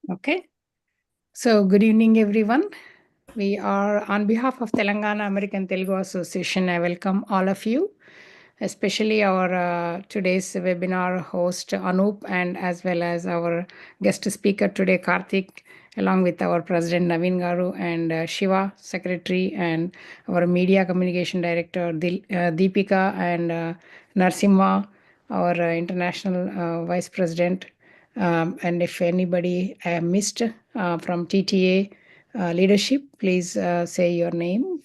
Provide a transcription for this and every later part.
Okay. So good evening, everyone. We are on behalf of Telangana American Telugu Association. I welcome all of you, especially our today's webinar host Anoop, and as well as our guest speaker today, Karthik, along with our President Naveen Garu and Shiva Secretary, and our Media Communication Director Deepika, and Narsimha, our International Vice President. And if anybody missed from TTA leadership, please say your name,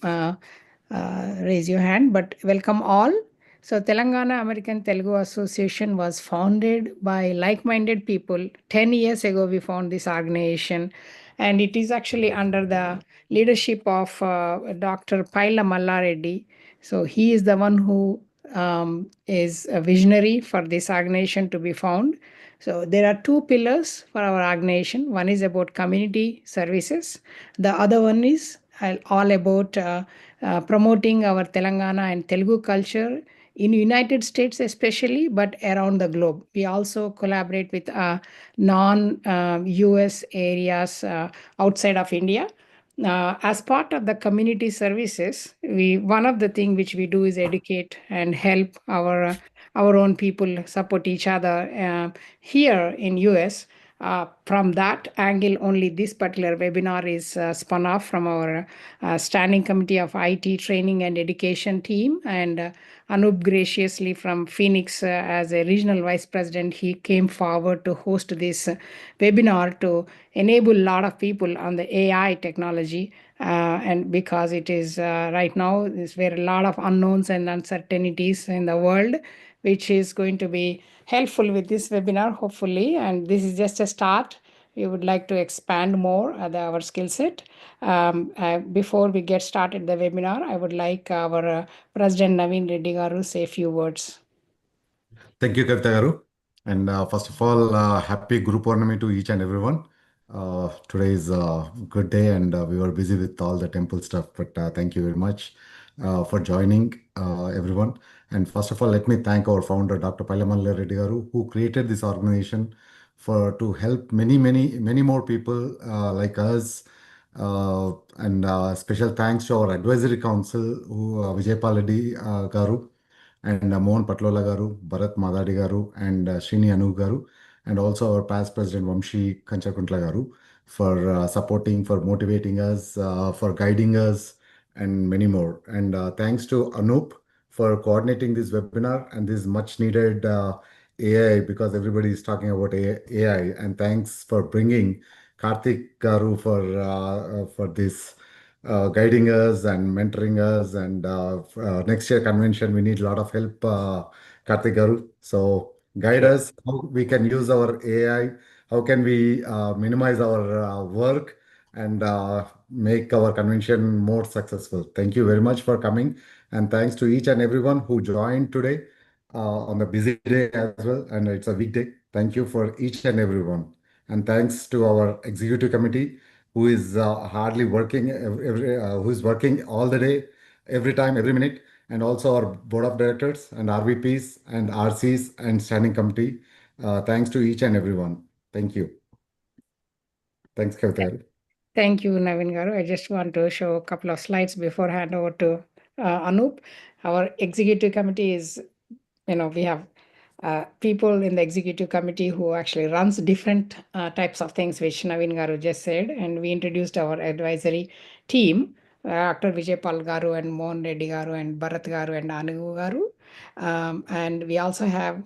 raise your hand, but welcome all. So Telangana American Telugu Association was founded by like-minded people. 10 years ago, we found this organization, and it is actually under the leadership of Dr. Paila Malla Reddy. So he is the one who is a visionary for this organization to be found. So there are two pillars for our organization. One is about community services. The other one is all about promoting our Telangana and Telugu culture in United States especially, but around the globe. We also collaborate with non-US areas outside of India. As part of the community services, one of the things which we do is educate and help our own people support each other here in US. From that angle, only this particular webinar is spun off from our Standing Committee of IT Training and Education team. And Anoop graciously from Phoenix as a Regional Vice President, he came forward to host this webinar to enable a lot of people on the AI technology. And because it is right now, there's where a lot of unknowns and uncertainties in the world, which is going to be helpful with this webinar, hopefully. And this is just a start. We would like to expand more our skill set. Before we get started the webinar, I would like our President Naveen Reddy Garu say a few words. Thank you, Kavitha Garu. And first of all, happy Guru Purnami to each and everyone. Today is a good day, and we were busy with all the temple stuff, but thank you very much for joining, everyone. And first of all, let me thank our founder, Dr. Pailamalla Reddy Garu, who created this organization to help many more people like us. And special thanks to our advisory council, who Vijaypal Reddy Garu, and Mohan Patlola Garu, Bharat Madadi Garu, and Srini Anu Garu, and also our past president Vamshi Kanchakuntla Garu for supporting, for motivating us, for guiding us, and many more. And thanks to Anoop for coordinating this webinar and this much needed AI, because everybody is talking about AI. And thanks for bringing Karthik Garu for this guiding us and mentoring us. And next year convention, we need a lot of help, Karthik Garu. So guide us how we can use our AI, how can we minimize our work and make our convention more successful. Thank you very much for coming. And thanks to each and everyone who joined today on a busy day as well. And it's a weekday. Thank you for each and everyone. And thanks to our executive committee, who is hardly working, who is working all the day, every time, every minute, and also our board of directors and RVPs and RCs and standing committee. Thanks to each and everyone. Thank you. Thanks, Kavitha. Thank you, Naveen Garu. I just want to show a couple of slides before hand over to Anoop. Our executive committee is, we have people in the executive committee who actually runs different types of things, which Naveen Garu just said. And we introduced our advisory team, Dr. Vijaypal Garu and Mohan Reddy Garu and Bharat Garu and Anu Garu. And we also have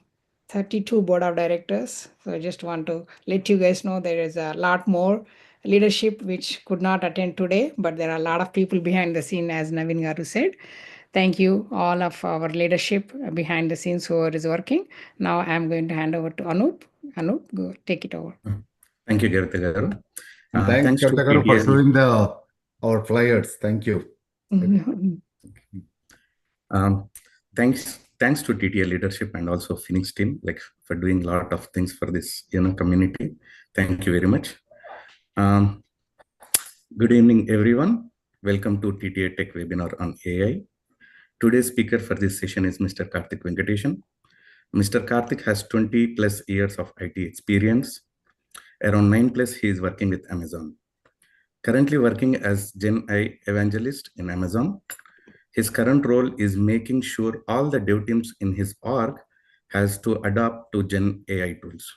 32 board of directors. So I just want to let you guys know there is a lot more leadership which could not attend today, but there are a lot of people behind the scene, as Naveen Garu said. Thank you, all of our leadership behind the scenes who is working. Now I'm going to hand over to Anoop. Anoop, go take it over. Thank you, Kavitha Garu. Thanks, Kavitha Garu, for showing our flyers. Thank you. Thanks to TTA leadership and also Phoenix team, for doing a lot of things for this community. Thank you very much. Good evening, everyone. Welcome to TTA Tech webinar on AI. Today's speaker for this session is Mr. Karthik Venkatesan. Mr. Karthik has 20+ years of IT experience, Around 9+ he is working with Amazon. Currently working as Gen AI Evangelist in Amazon. His current role is making sure all the dev teams in his org has to adapt to Gen AI tools.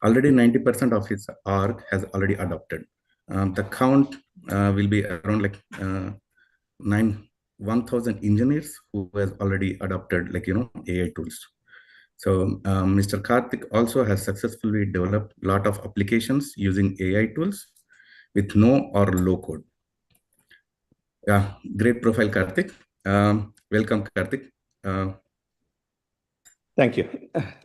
Already 90% of his org has already adopted. The count will be around like 1,000 engineers who has already adopted AI tools. So Mr. Karthik also has successfully developed a lot of applications using AI tools with no or low code. Yeah, great profile, Karthik. Welcome, Karthik. Thank you.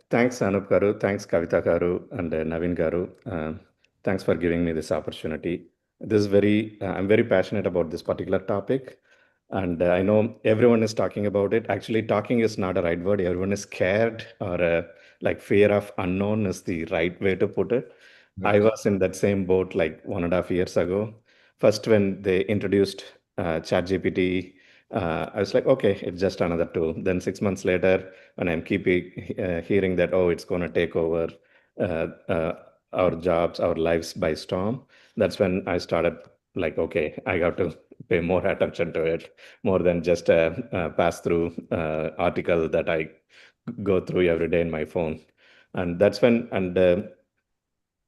Thanks, Anoop Garu. Thanks, Kavitha Garu and Naveen Garu. Thanks for giving me this opportunity. This is I'm very passionate about this particular topic. And I know everyone is talking about it. Actually, talking is not a right word. Everyone is scared or like fear of unknown is the right way to put it. Right. I was in that same boat like 1.5 years ago. First, when they introduced ChatGPT, I was like, okay, it's just another tool. Then 6 months later, when I'm hearing that, oh, it's going to take over our jobs, our lives by storm, that's when I started like, okay, I got to pay more attention to it, more than just a pass-through article that I go through every day in my phone. And that's when,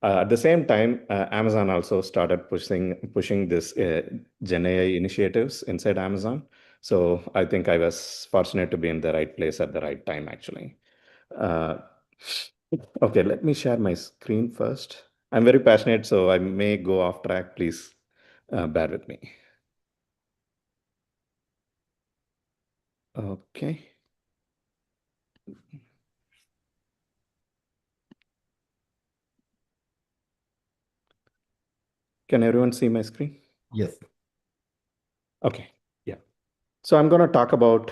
at the same time, Amazon also started pushing this Gen AI initiatives inside Amazon. So I think I was fortunate to be in the right place at the right time, actually. Okay, let me share my screen first. I'm very passionate, so I may go off track. Please bear with me. Okay. Can everyone see my screen? Yes. Okay, yeah. So I'm going to talk about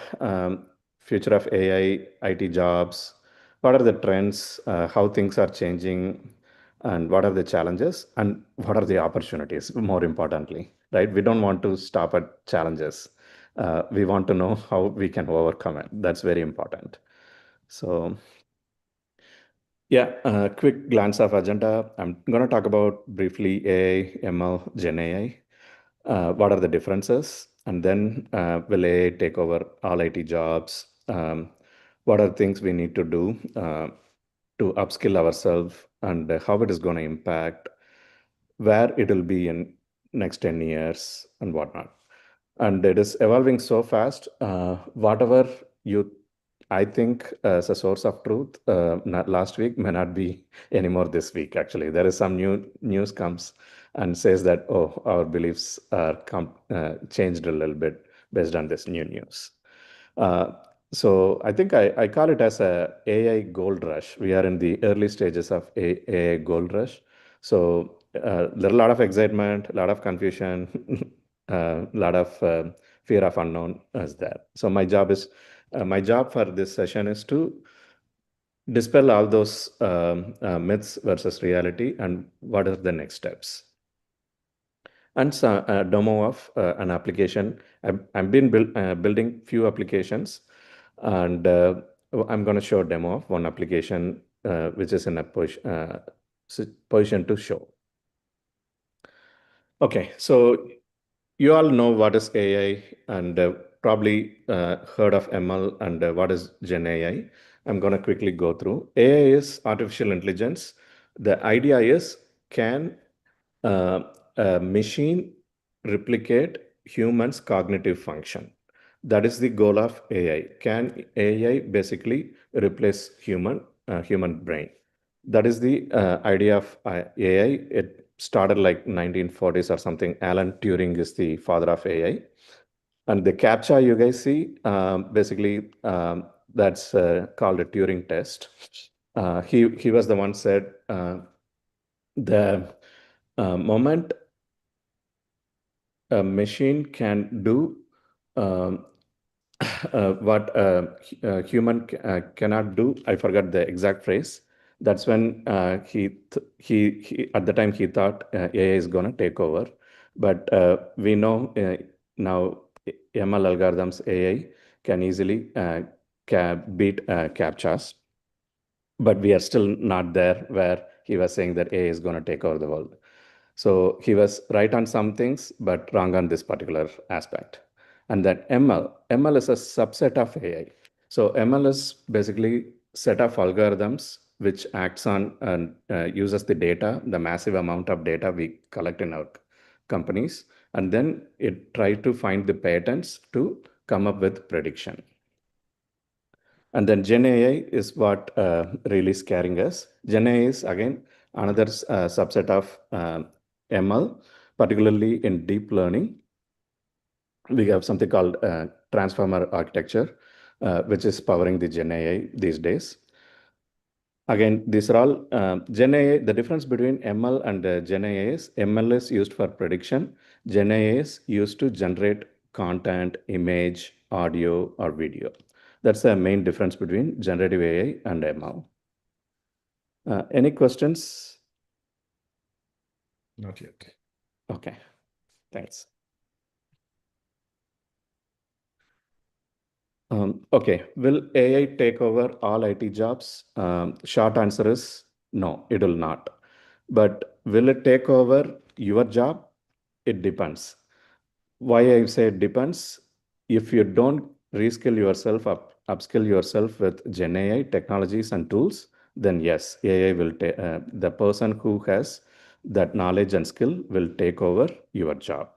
future of AI, IT jobs, what are the trends, how things are changing, and what are the challenges, and what are the opportunities, more importantly, right? We don't want to stop at challenges. We want to know how we can overcome it. That's very important. So yeah, quick glance of agenda. I'm going to talk about briefly AI, ML, Gen AI. What are the differences? And then will AI take over all IT jobs? What are things we need to do to upskill ourselves, and how it is going to impact, where it will be in next 10 years and whatnot. And it is evolving so fast. Whatever I think as a source of truth last week may not be anymore this week. Actually, there is some new news comes and says that, oh, our beliefs are changed a little bit based on this new news. So I think I call it as a AI gold rush. We are in the early stages of AI gold rush. So there are a lot of excitement, a lot of confusion, a lot of fear of unknown is there. So my job for this session is to dispel all those myths versus reality, and what are the next steps. And so, a demo of an application. I've been building few applications, and I'm going to show a demo of one application which is in a position to show. Okay, so you all know what is AI and probably heard of ML and what is Gen AI. I'm going to quickly go through. AI is artificial intelligence. The idea is, can a machine replicate humans' cognitive function? That is the goal of AI. Can AI basically replace human brain? That is the idea of AI. It started like 1940s or something. Alan Turing is the father of AI. And the CAPTCHA you guys see, basically that's called a Turing test. He was the one said the moment a machine can do what a human cannot do, I forgot the exact phrase. That's when he at the time he thought AI is going to take over. But we know now ML algorithms, AI can easily beat CAPTCHAs. But we are still not there where he was saying that AI is going to take over the world. So he was right on some things, but wrong on this particular aspect. And that ML is a subset of AI. So ML is basically set of algorithms which acts on and uses the data, the massive amount of data we collect in our companies, and then it tries to find the patterns to come up with prediction. And then Gen AI is what really is scaring us. Gen AI is again another subset of ML, particularly in deep learning. We have something called transformer architecture, which is powering the Gen AI these days. Again, these are all Gen AI. The difference between ML and Gen AI is ML is used for prediction. Gen AI is used to generate content, image, audio, or video. That's the main difference between generative AI and ML. Any questions? Not yet. Okay, thanks. Okay, will AI take over all IT jobs? Short answer is no, it will not. But will it take over your job? It depends. Why I say it depends? If you don't reskill yourself, upskill yourself with Gen AI technologies and tools, then yes, AI will take the person who has that knowledge and skill will take over your job.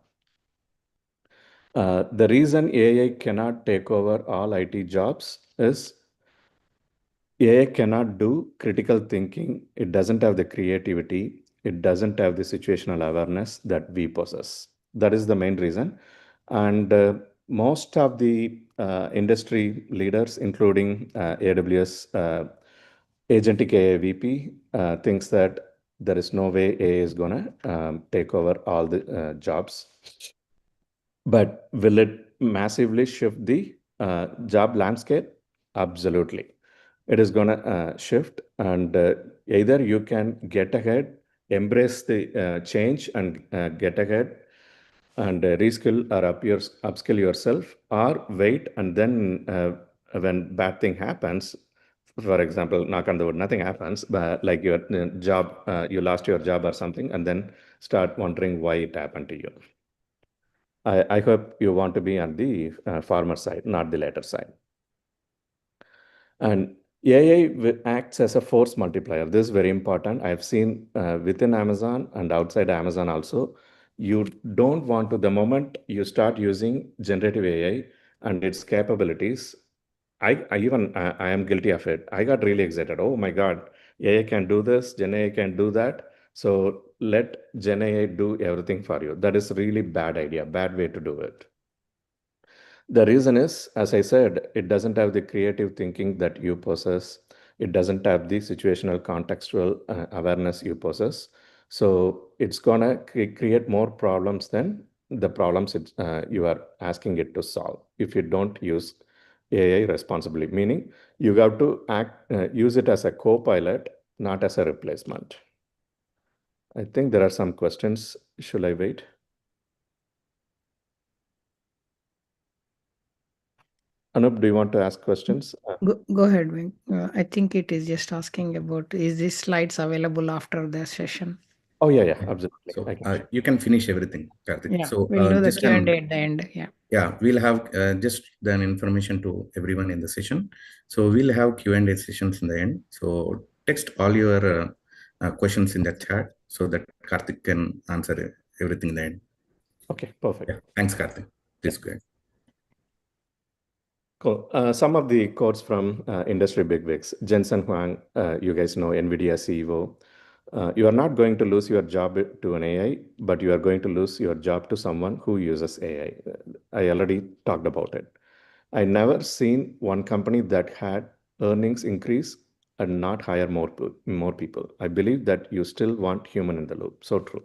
The reason AI cannot take over all IT jobs is AI cannot do critical thinking. It doesn't have the creativity. It doesn't have the situational awareness that we possess. That is the main reason. And most of the industry leaders, including AWS Agentic AI VP, thinks that there is no way AI is going to take over all the jobs. But will it massively shift the job landscape? Absolutely. It is going to shift, and either you can get ahead, embrace the change and get ahead and reskill or upskill yourself, or wait and then when bad thing happens, for example, knock on the wood, nothing happens, but like your job, you lost your job or something, and then start wondering why it happened to you. I hope you want to be on the farmer side, not the latter side. And AI acts as a force multiplier. This is very important. I've seen within Amazon and outside Amazon also. You don't want to, the moment you start using generative AI and its capabilities, I am guilty of it. I got really excited. Oh my God, AI can do this, Gen AI can do that. So let Gen AI do everything for you. That is really bad idea, bad way to do it. The reason is, as I said, it doesn't have the creative thinking that you possess. It doesn't have the situational contextual awareness you possess. So it's gonna create more problems than the problems you are asking it to solve if you don't use AI responsibly. Meaning you have to use it as a co-pilot, not as a replacement. I think there are some questions. Should I wait? Anoop, do you want to ask questions? Go ahead, Vink. I think it is just asking about, is these slides available after the session? Oh, yeah, absolutely. So you can finish everything, Karthik. Yeah, So we'll do the just Q&A at the end. Yeah. Yeah, we'll have just an information to everyone in the session. So we'll have Q&A sessions in the end. So text all your questions in the chat so that Karthik can answer everything in the end. Okay, perfect. Yeah. Thanks, Karthik. Please go ahead. Cool. Some of the quotes from industry bigwigs. Jensen Huang, you guys know, NVIDIA CEO. You are not going to lose your job to an AI, but you are going to lose your job to someone who uses AI. I already talked about it. I never seen one company that had earnings increase and not hire more people. I believe that you still want human in the loop. So true.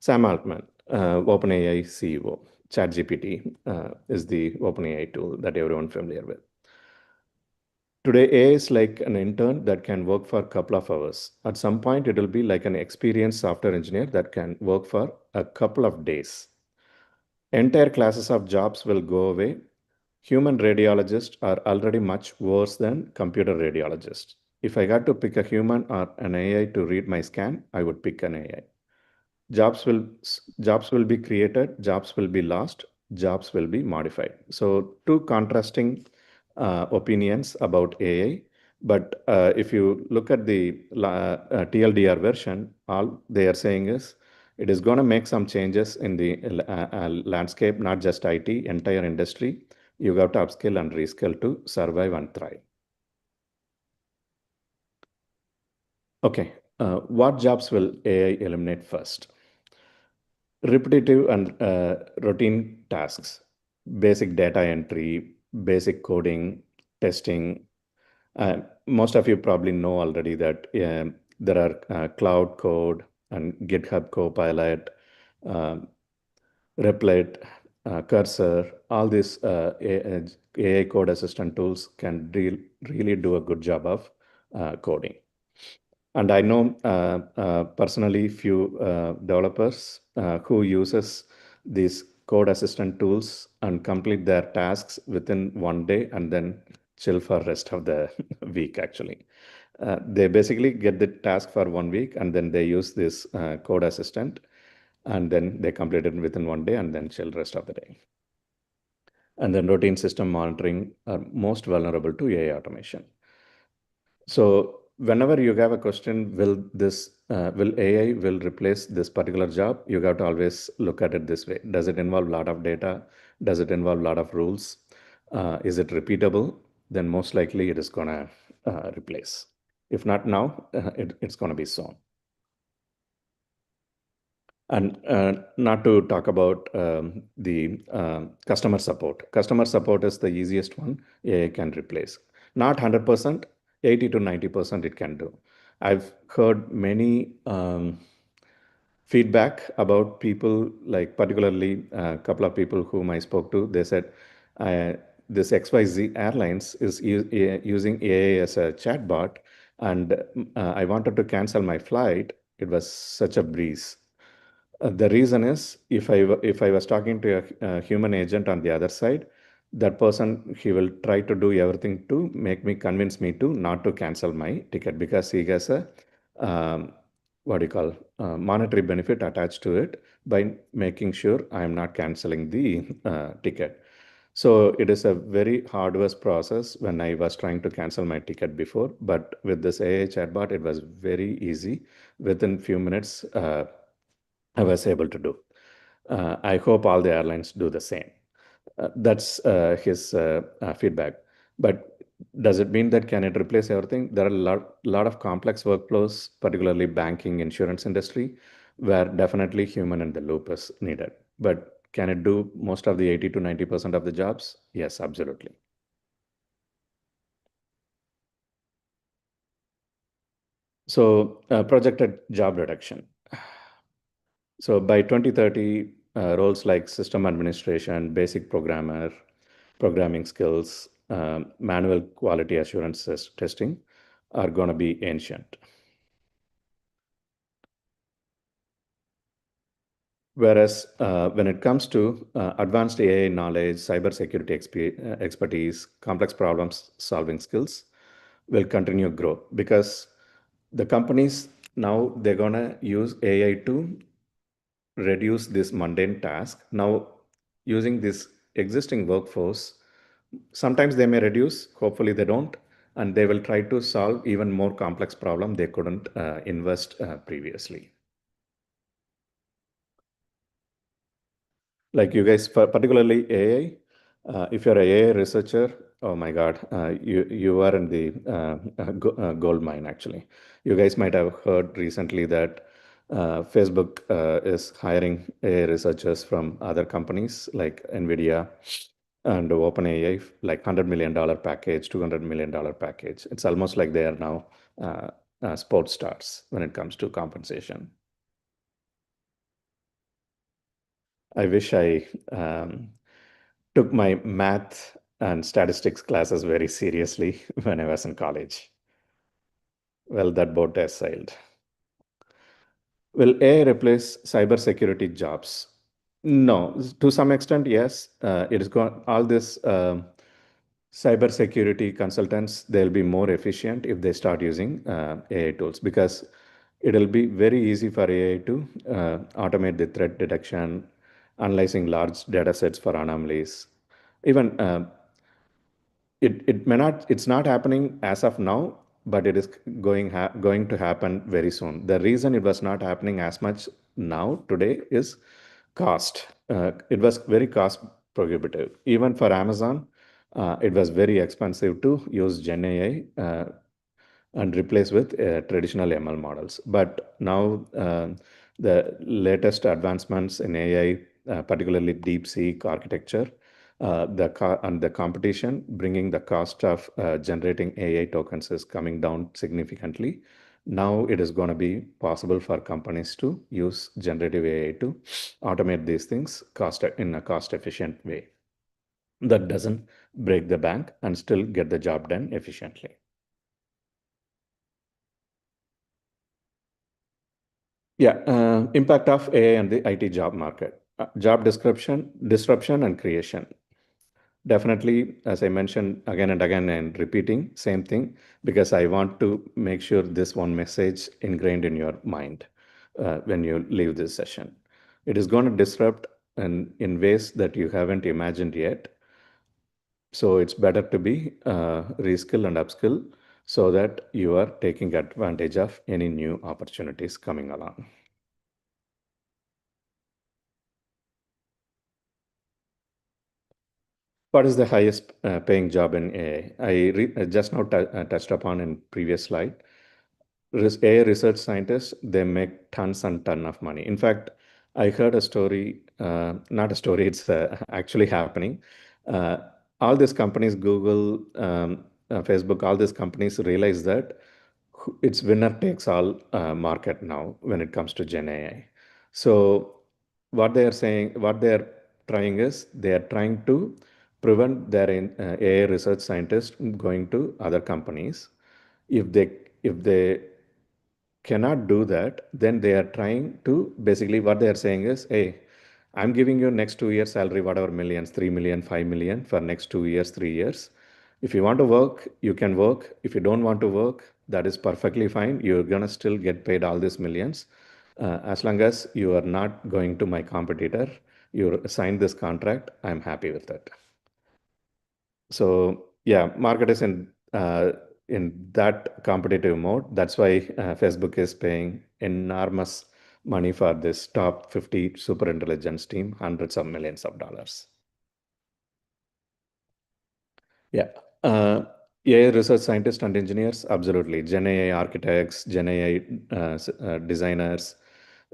Sam Altman, OpenAI CEO. ChatGPT is the OpenAI tool that everyone familiar with. Today, AI is like an intern that can work for a couple of hours. At some point, it will be like an experienced software engineer that can work for a couple of days. Entire classes of jobs will go away. Human radiologists are already much worse than computer radiologists. if I got to pick a human or an AI to read my scan, I would pick an AI. Jobs will be created, jobs will be lost, jobs will be modified. So two contrasting opinions about AI. But if you look at the TLDR version, all they are saying is it is going to make some changes in the landscape, not just IT, entire industry. You got to upskill and reskill to survive and thrive. Okay, what jobs will AI eliminate first? Repetitive and routine tasks, basic data entry, basic coding, testing. Most of you probably know already that there are Cloud Code and GitHub Copilot, Replit, Cursor. All these AI code assistant tools can really do a good job of coding. And I know personally few developers who uses these code assistant tools and complete their tasks within one day and then chill for rest of the week actually. They basically get the task for 1 week and then they use this code assistant and then they complete it within one day and then chill rest of the day. And then routine system monitoring are most vulnerable to AI automation. So whenever you have a question, will AI will replace this particular job? You have to always look at it this way. Does it involve a lot of data? Does it involve a lot of rules? Is it repeatable? Then most likely it is going to replace. If not now, it's going to be soon. And not to talk about the customer support. Customer support is the easiest one AI can replace. Not 100%, 80 to 90% it can do. I've heard many feedback about people, like particularly a couple of people whom I spoke to. They said this XYZ Airlines is using AI as a chatbot, and I wanted to cancel my flight. It was such a breeze. The reason is if I was talking to a human agent on the other side, that person, he will try to do everything to convince me to not to cancel my ticket because he has a what do you call monetary benefit attached to it by making sure I am not canceling the ticket. So it is a very arduous process when I was trying to cancel my ticket before, but with this AI chatbot, it was very easy. Within few minutes, I was able to do. I hope all the airlines do the same. That's his feedback. But does it mean that can it replace everything? There are a lot of complex workflows, particularly banking, insurance industry, where definitely human in the loop is needed. But can it do most of the 80 to 90% of the jobs? Yes, absolutely. So projected job reduction. So by 2030, roles like system administration, basic programming skills, manual quality assurance testing are going to be ancient. Whereas when it comes to advanced AI knowledge, cybersecurity expertise, complex problems solving skills will continue to grow because the companies now they're going to use AI to reduce this mundane task. Now, using this existing workforce, sometimes they may reduce, hopefully they don't, and they will try to solve even more complex problem they couldn't invest previously. Like you guys, particularly AI, if you're an AI researcher, oh my God, you are in the gold mine actually. You guys might have heard recently that Facebook is hiring AI researchers from other companies like NVIDIA and OpenAI, like $100 million package, $200 million package. It's almost like they are now sports stars when it comes to compensation. I wish I took my math and statistics classes very seriously when I was in college. Well, that boat has sailed. Will AI replace cybersecurity jobs? No, to some extent, yes. It is all this Cybersecurity consultants, they'll be more efficient if they start using AI tools, because it'll be very easy for AI to automate the threat detection, analyzing large data sets for anomalies. Even it's not happening as of now, but it is going to happen very soon. The reason it was not happening as much now today is cost. It was very cost prohibitive. Even for Amazon, it was very expensive to use Gen AI and replace with traditional ML models. But now the latest advancements in AI, particularly DeepSeek architecture, and the competition, bringing the cost of generating AI tokens is coming down significantly. Now it is going to be possible for companies to use generative AI to automate these things in a cost-efficient way that doesn't break the bank and still get the job done efficiently. Yeah, impact of AI on the IT job market. Job disruption and creation. Definitely, as I mentioned again and again and repeating, same thing, because I want to make sure this one message ingrained in your mind when you leave this session. It is going to disrupt in ways that you haven't imagined yet. So it's better to be reskill and upskill so that you are taking advantage of any new opportunities coming along. What is the highest paying job in AI? I just now touched upon in previous slide. AI research scientists, they make tons and ton of money. In fact, I heard a story, not a story, it's actually happening. All these companies, Google, Facebook, all these companies realize that it's winner takes all market now when it comes to Gen AI. So what they are trying is they are trying to prevent their AI research scientists going to other companies. If they cannot do that, then they are trying to, basically what they are saying is, hey, I'm giving you next 2 years salary, whatever millions, 3 million, 5 million for next 2 years, 3 years. If you want to work, you can work. If you don't want to work, that is perfectly fine. You're gonna still get paid all these millions. As long as you are not going to my competitor, you sign this contract, I'm happy with it. So yeah, market is in that competitive mode. That's why Facebook is paying enormous money for this top 50 super intelligence team, hundreds of millions of dollars. Yeah. AI research scientists and engineers, absolutely. Gen AI architects, Gen AI designers.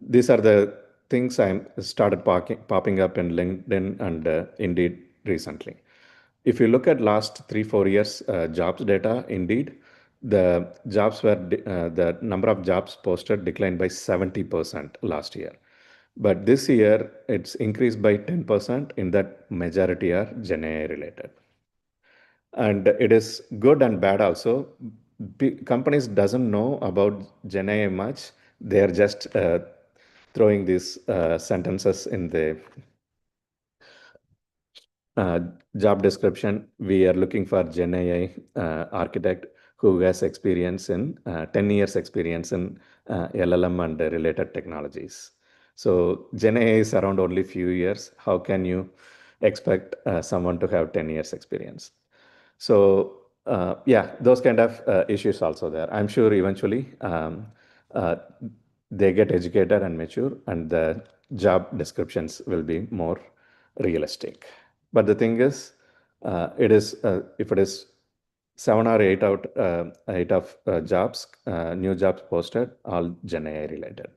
These are the things I started popping up in LinkedIn and Indeed recently. If you look at last 3-4 years jobs data, Indeed, the number of jobs posted declined by 70% last year. But this year, it's increased by 10%. In that, majority are Gen AI related. And it is good and bad also. Companies doesn't know about Gen AI much. They are just throwing these sentences in the job description. We are looking for Gen AI architect who has experience in 10 years experience in LLM and related technologies. So Gen AI is around only few years. How can you expect someone to have 10 years experience? So yeah, those kind of issues also there. I'm sure eventually they get educated and mature, and the job descriptions will be more realistic. But the thing is, if it is 7 or 8 of jobs, new jobs posted, all Gen AI related.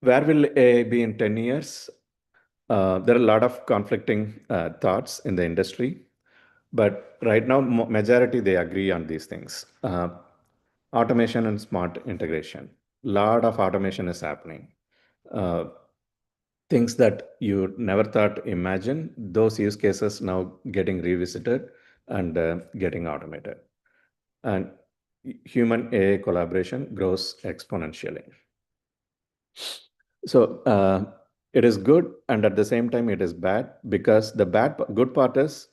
Where will AI be in 10 years? There are a lot of conflicting thoughts in the industry, but right now, majority they agree on these things. Automation and smart integration. Lot of automation is happening. Things that you never thought imagine, those use cases now getting revisited and getting automated. And human AI collaboration grows exponentially. So It is good, and at the same time, it is bad, because the good part is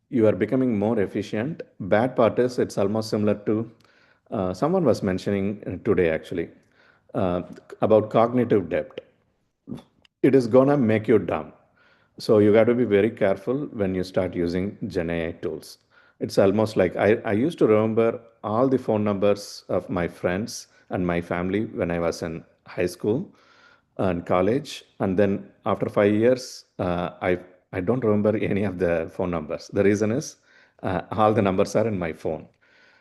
you are becoming more efficient. Bad part is it's almost similar to someone was mentioning today actually uh, about cognitive depth. It is gonna make you dumb. So you got to be very careful when you start using Gen AI tools. It's almost like I used to remember all the phone numbers of my friends and my family when I was in high school and college. And then after 5 years, I don't remember any of the phone numbers. The reason is all the numbers are in my phone.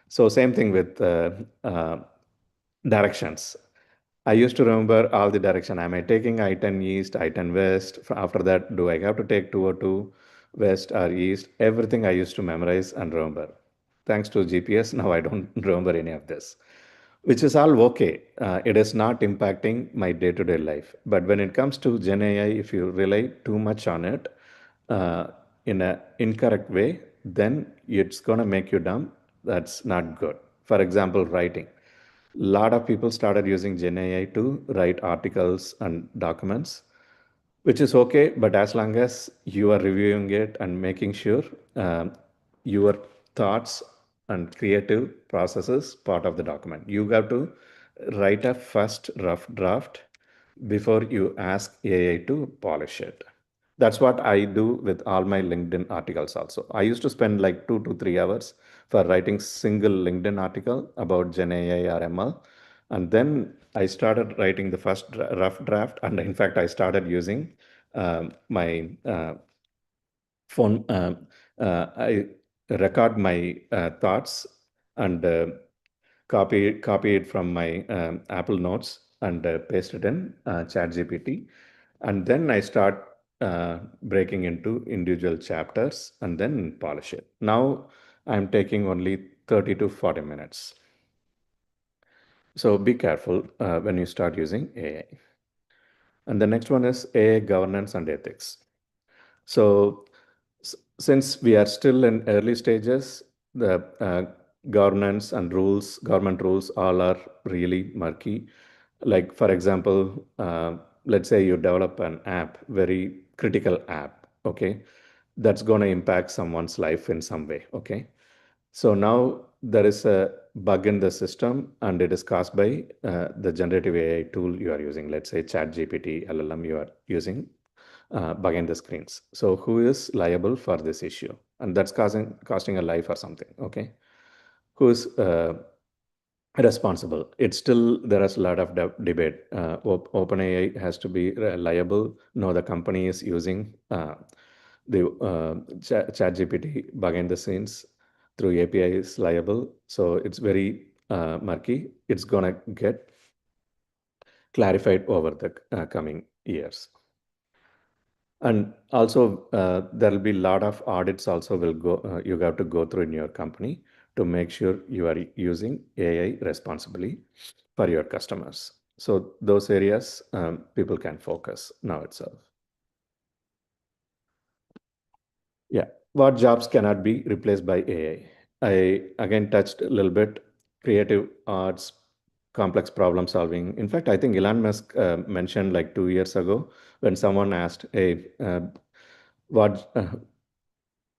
So same thing with directions. I used to remember all the direction. Am I taking I-10 East, I-10 West? After that, do I have to take 202 West or East? Everything I used to memorize and remember. Thanks to GPS, now I don't remember any of this, which is all okay. It is not impacting my day-to-day life. But when it comes to Gen AI, if you rely too much on it uh, in an incorrect way, then it's going to make you dumb. That's not good. For example, writing. A lot of people started using Gen AI to write articles and documents, which is okay, but as long as you are reviewing it and making sure your thoughts and creative processes part of the document. You have to write a first rough draft before you ask AI to polish it. That's what I do with all my LinkedIn articles also. I used to spend like 2 to 3 hours for writing single LinkedIn article about Gen AI or ML. And then I started writing the first rough draft. And in fact, I started using my phone. I record my thoughts and copy it from my Apple Notes and paste it in ChatGPT. And then I start breaking into individual chapters and then polish it. Now I'm taking only 30 to 40 minutes. So be careful when you start using AI. And the next one is AI governance and ethics. So since we are still in early stages, the governance and rules, government rules, all are really murky. Like for example, let's say you develop an app, very critical app, okay, that's going to impact someone's life in some way, okay. So now there is a bug in the system and it is caused by the generative AI tool you are using, let's say ChatGPT, LLM you are using behind the screens. So who is liable for this issue? And that's costing a life or something, okay? Who is responsible? It's still, there is a lot of debate. OpenAI has to be liable. No, the company is using the ChatGPT behind the scenes through API is liable. So it's very murky. It's gonna get clarified over the coming years. And also, there will be a lot of audits also will go, you have to go through in your company to make sure you are using AI responsibly for your customers. So those areas people can focus now itself. Yeah, what jobs cannot be replaced by AI? I again touched a little bit creative arts, complex problem solving. In fact, I think Elon Musk mentioned like 2 years ago when someone asked, "Hey, what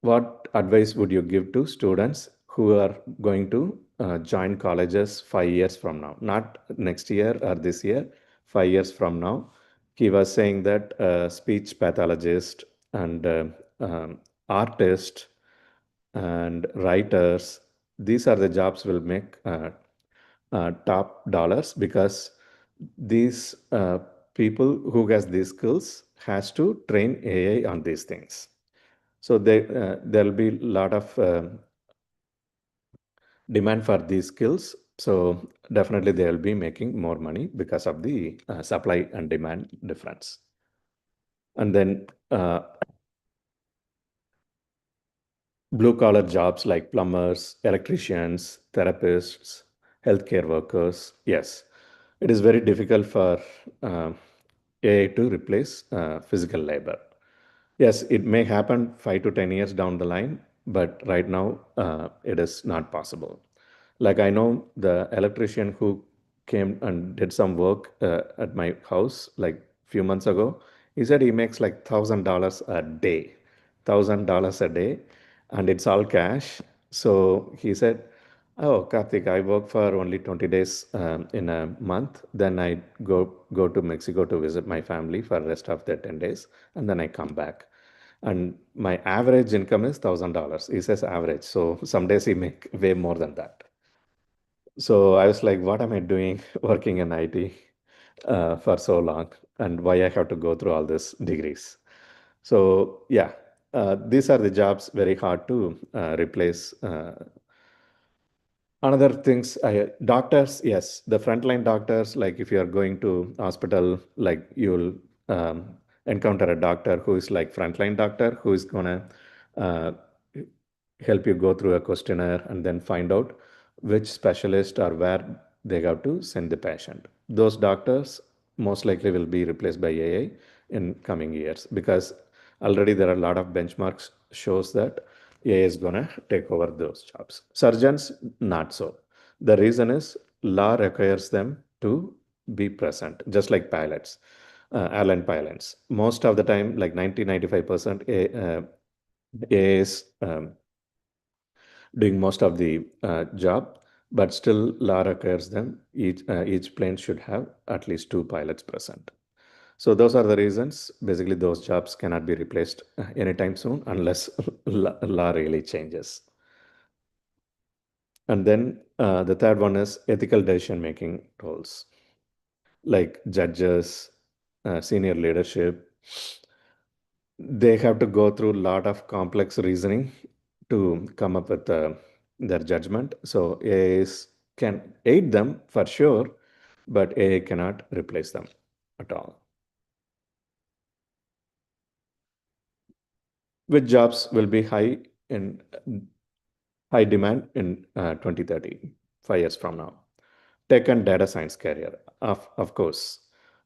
what advice would you give to students who are going to join colleges 5 years from now? Not next year or this year, 5 years from now." He was saying that speech pathologist and artist and writers, these are the jobs will make top dollars because these people who has these skills has to train AI on these things. So there'll be a lot of demand for these skills. So definitely they will be making more money because of the supply and demand difference. And then blue collar jobs like plumbers, electricians, therapists, healthcare workers. Yes, it is very difficult for AI to replace physical labor. Yes, it may happen 5 to 10 years down the line, but right now it is not possible. Like I know the electrician who came and did some work at my house like few months ago, He said he makes like $1,000 a day, $1,000 a day, and it's all cash. So he said, "Oh, Karthik, I work for only 20 days in a month. Then I go to Mexico to visit my family for the rest of the 10 days, and then I come back. And my average income is $1,000." He says average. So some days he make way more than that. So I was like, what am I doing working in IT for so long, and why I have to go through all these degrees? So yeah, these are the jobs very hard to replace. Another things, doctors, yes, the frontline doctors, like if you are going to hospital, like you'll encounter a doctor who is like frontline doctor who is gonna uh, help you go through a questionnaire and then find out which specialist or where they have to send the patient. Those doctors most likely will be replaced by AI in coming years, because already there are a lot of benchmarks shows that AI is gonna take over those jobs. Surgeons, not so. The reason is law requires them to be present, just like pilots, airline pilots. Most of the time, like 90-95%, AI is doing most of the job, but still law requires them. Each plane should have at least 2 pilots present. So those are the reasons. Basically, those jobs cannot be replaced anytime soon unless law really changes. And then the third one is ethical decision making roles, like judges, senior leadership. They have to go through a lot of complex reasoning to come up with their judgment. So AI can aid them for sure, but AI cannot replace them at all. Which jobs will be high demand in 2030, 5 years from now? Tech and data science career, of course.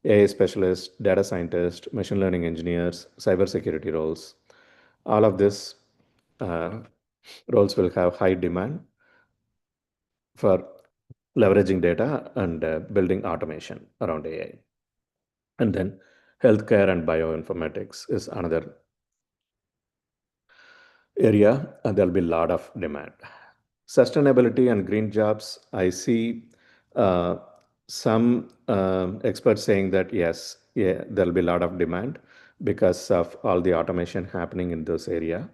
AI specialist, data scientist, machine learning engineers, cybersecurity roles. All of this roles will have high demand for leveraging data and building automation around AI. And then healthcare and bioinformatics is another area, and there'll be a lot of demand. Sustainability and green jobs, I see some experts saying that yes, yeah, there'll be a lot of demand because of all the automation happening in this area.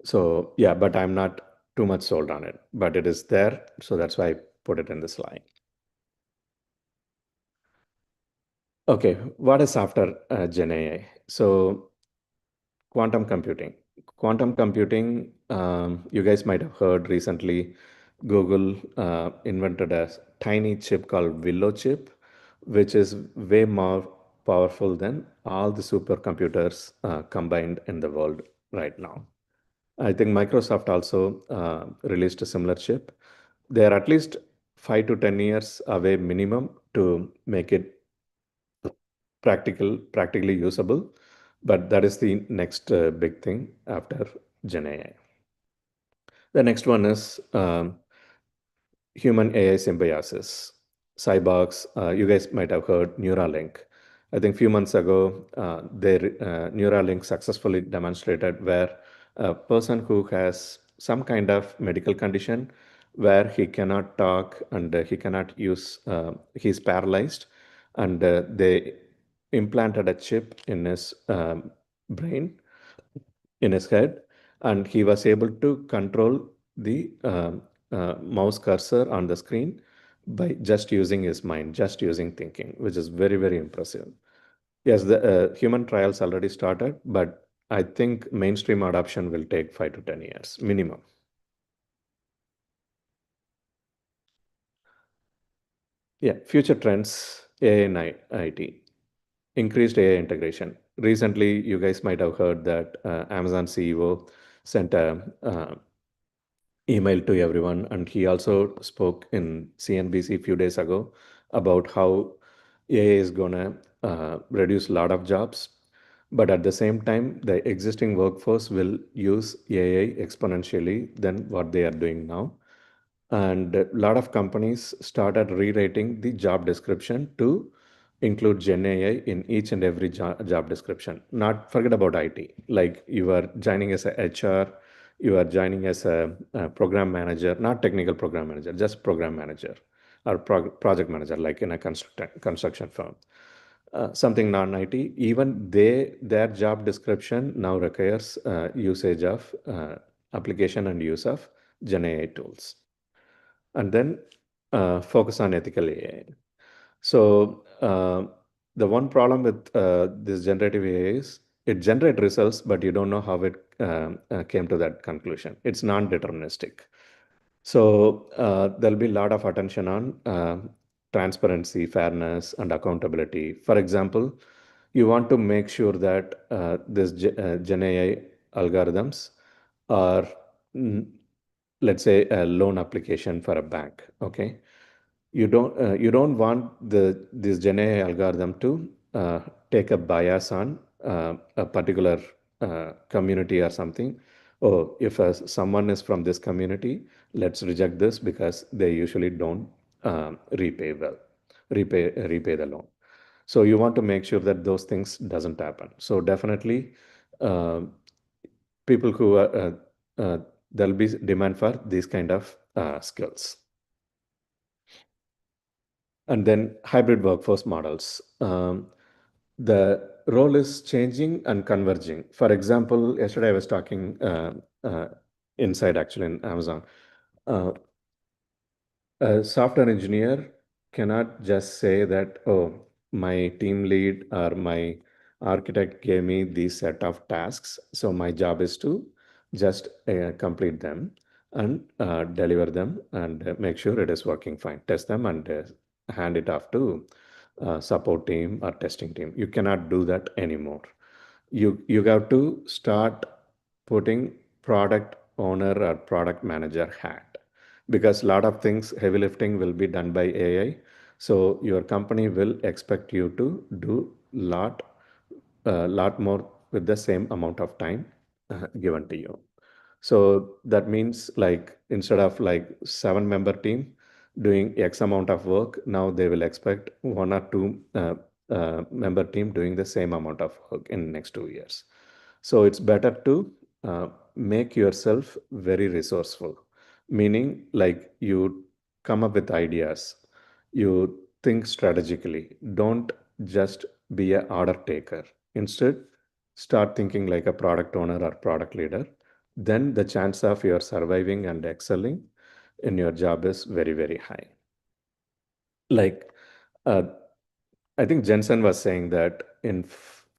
So yeah, but I'm not too much sold on it, but it is there. So that's why I put it in the slide. Okay, what is after Gen AI? So quantum computing. Quantum computing, you guys might have heard recently, Google invented a tiny chip called Willow chip, which is way more powerful than all the supercomputers combined in the world right now. I think Microsoft also released a similar chip. They are at least 5 to 10 years away minimum to make it practically usable, but that is the next big thing after Gen AI. The next one is human AI symbiosis, cyborgs. You guys might have heard Neuralink. I think a few months ago, Neuralink successfully demonstrated where a person who has some kind of medical condition where he cannot talk and he cannot use, he's paralyzed, and they implanted a chip in his brain, in his head, and he was able to control the mouse cursor on the screen by just using his mind, just using thinking, which is very, very impressive. Yes, the human trials already started, but I think mainstream adoption will take 5 to 10 years minimum. Yeah, future trends, AI and IT. Increased AI integration. Recently, you guys might have heard that Amazon CEO sent a email to everyone, and he also spoke in CNBC a few days ago about how AI is gonna reduce a lot of jobs, but at the same time, the existing workforce will use AI exponentially than what they are doing now. And a lot of companies started rewriting the job description to include Gen AI in each and every job description. Not forget about IT. Like you are joining as a HR, you are joining as a program manager, not technical program manager, just program manager or project manager, like in a construction firm. Something non-IT, even their job description now requires usage of application and use of Gen AI tools. And then focus on ethical AI. So the one problem with this generative AI is it generates results, but you don't know how it came to that conclusion. It's non-deterministic. So there'll be a lot of attention on transparency, fairness, and accountability. For example, you want to make sure that this Gen AI algorithms are, let's say, a loan application for a bank. Okay, you don't want this Gen AI algorithm to take a bias on a particular community or something. Oh, if someone is from this community, let's reject this because they usually don't repay the loan. So you want to make sure that those things doesn't happen. So definitely, uh, people who are there'll be demand for these kind of skills. And then hybrid workforce models. The role is changing and converging. For example, yesterday I was talking inside actually in Amazon. A software engineer cannot just say that, oh, my team lead or my architect gave me these set of tasks, so my job is to just complete them and deliver them and make sure it is working fine, test them and hand it off to support team or testing team. You cannot do that anymore. You have to start putting product owner or product manager hat, because a lot of things, heavy lifting will be done by AI. So your company will expect you to do lot more with the same amount of time given to you. So that means like instead of like 7-member team doing X amount of work, now they will expect 1 or 2 member team doing the same amount of work in next 2 years. So it's better to make yourself very resourceful, meaning like you come up with ideas, you think strategically, don't just be a order taker. Instead, start thinking like a product owner or product leader. Then the chance of your surviving and excelling in your job is very, very high. Like, I think Jensen was saying that in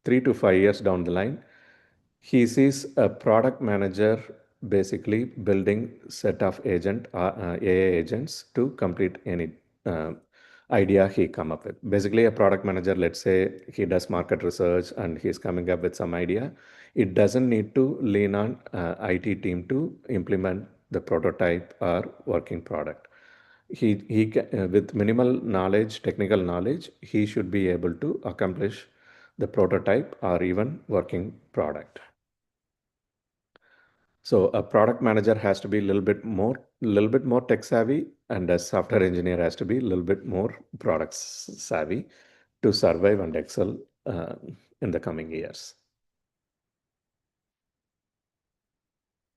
3 to 5 years down the line, he sees a product manager basically building set of AI agents to complete any uh, idea he come up with. Basically, a product manager, let's say he does market research and he's coming up with some idea. It doesn't need to lean on IT team to implement the prototype or working product. With minimal knowledge, technical knowledge, he should be able to accomplish the prototype or even working product. So a product manager has to be a little bit more tech savvy, and a software engineer has to be a little bit more product savvy to survive and excel in the coming years.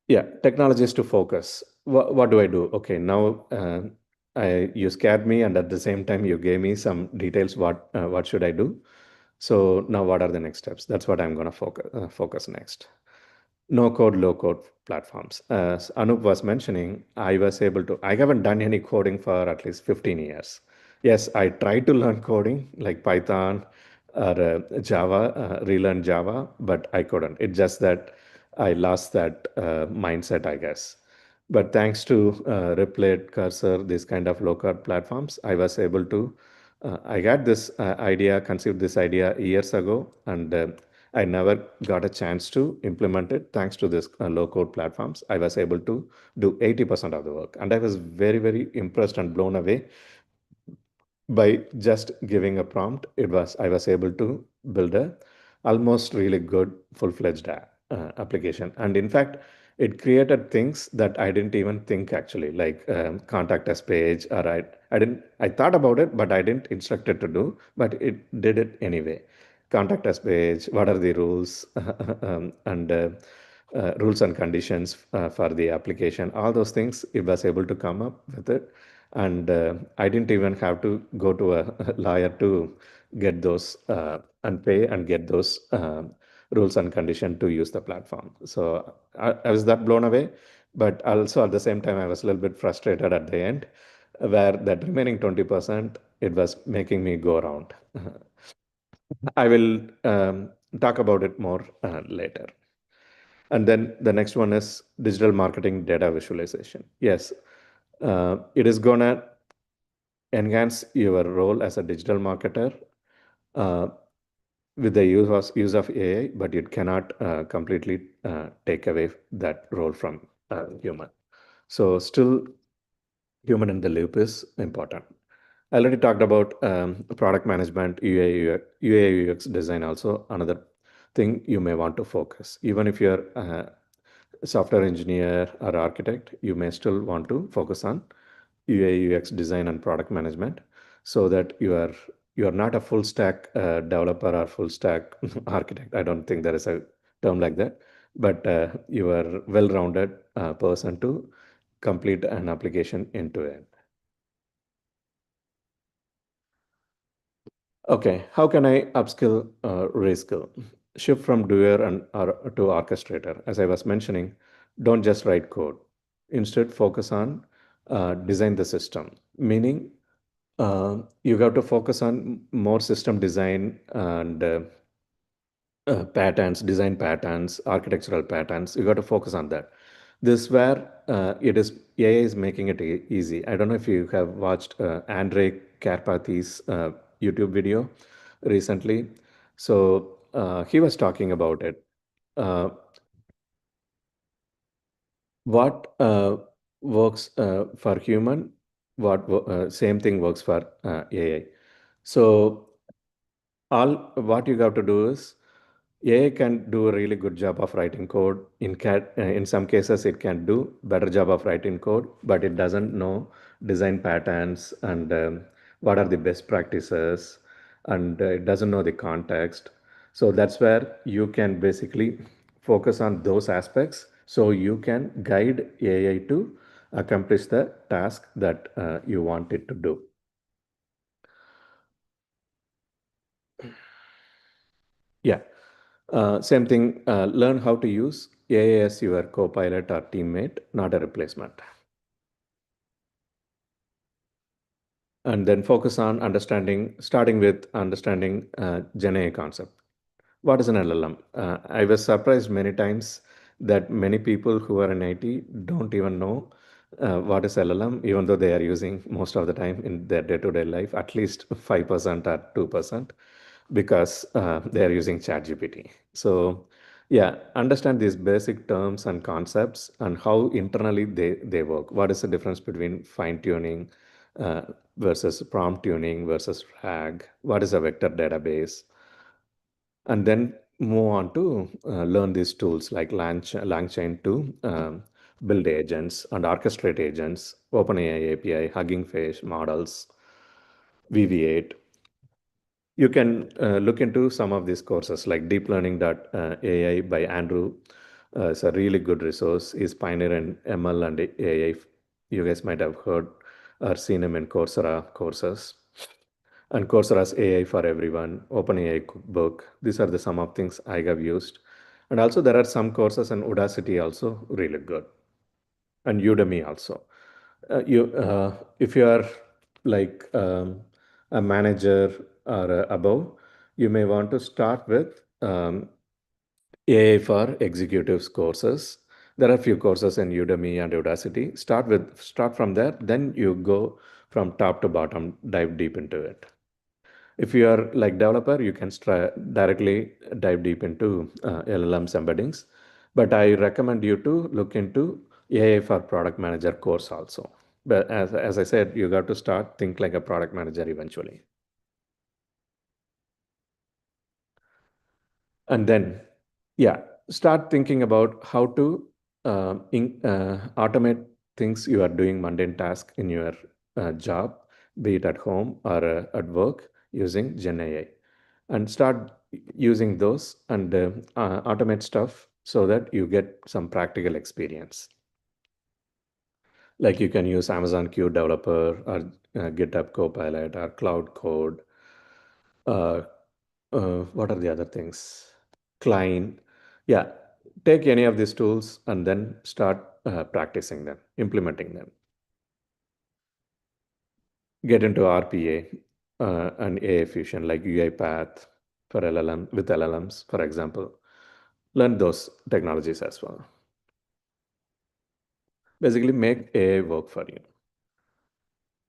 Yeah, technologies to focus. What do I do? Okay, now you scared me, and at the same time you gave me some details. What should I do? So now what are the next steps? That's what I'm going to focus next. No code, low code platforms. As Anoop was mentioning, I haven't done any coding for at least 15 years. Yes, I tried to learn coding like Python or Java, relearn Java, but I couldn't. It's just that I lost that mindset, I guess. But thanks to Replit, Cursor, these kind of low code platforms, I was able to, I got this conceived this idea years ago, and I never got a chance to implement it. Thanks to this low code platforms, I was able to do 80% of the work. And I was very, very impressed and blown away by just giving a prompt. I was able to build a almost really good full-fledged application. And in fact, it created things that I didn't even think actually, like contact us page, or I thought about it, but I didn't instruct it to do, but it did it anyway. Contact us page, what are the rules and rules and conditions for the application, all those things, it was able to come up with it. And I didn't even have to go to a lawyer to get those and pay and get those rules and condition to use the platform. So I was that blown away, but also at the same time, I was a little bit frustrated at the end, where that remaining 20%, it was making me go around. I will talk about it more later. And then the next one is digital marketing data visualization. Yes, it is gonna enhance your role as a digital marketer with the use of AI, but it cannot completely take away that role from human. So still, human in the loop is important. I already talked about product management, UI, UX design also, another thing you may want to focus. Even if you're a software engineer or architect, you may still want to focus on UI, UX design and product management, so that you are not a full stack developer or full stack architect. I don't think there is a term like that, but you are well-rounded person to complete an application end to end. Okay, how can I upskill, reskill? Shift from doer to orchestrator. As I was mentioning, don't just write code. Instead, focus on design the system. Meaning, you have to focus on more system design and patterns, design patterns, architectural patterns. You got to focus on that. This where it is AI is making it easy. I don't know if you have watched Andre Karpathy's YouTube video recently. So he was talking about it. What works for human, same thing works for AI. So all what you have to do is AI can do a really good job of writing code. In some cases, it can do better job of writing code, but it doesn't know design patterns and what are the best practices, and it doesn't know the context. So that's where you can basically focus on those aspects, so you can guide AI to accomplish the task that you want it to do. Yeah. Same thing, learn how to use AI as your co-pilot or teammate, not a replacement. And then focus on starting with understanding Gen AI concept. What is an LLM? I was surprised many times that many people who are in IT don't even know what is LLM, even though they are using most of the time in their day-to-day life, at least 5% or 2%, because they are using ChatGPT. So yeah, understand these basic terms and concepts and how internally they work. What is the difference between fine-tuning versus prompt tuning versus RAG? What is a vector database? And then move on to learn these tools like LangChain to build agents and orchestrate agents, OpenAI API, Hugging Face models, VV8. You can look into some of these courses like Deep Learning.ai by Andrew. It's a really good resource. He's pioneer in ML and AI. You guys might have heard or seen him in Coursera courses. And Coursera's AI for Everyone, OpenAI Cookbook. These are the some of things I have used. And also there are some courses in Udacity also really good. And Udemy also. If you are like a manager or above, you may want to start with AI for executives courses. There are a few courses in Udemy and Udacity. Start from there, then you go from top to bottom, dive deep into it. If you are like developer, you can directly dive deep into LLMs embeddings. But I recommend you to look into AI for product manager course also. But as I said, you got to think like a product manager eventually. And then, yeah, start thinking about how to automate things you are doing mundane task in your job, be it at home or at work, using Gen AI, and start using those and automate stuff so that you get some practical experience. Like you can use Amazon Q Developer or GitHub Copilot or Cloud Code. What are the other things? Klein. Yeah, take any of these tools and then start practicing them, implementing them. Get into RPA and AI Fusion, like UiPath for LLM with LLMs, for example. Learn those technologies as well. Basically, make AI work for you.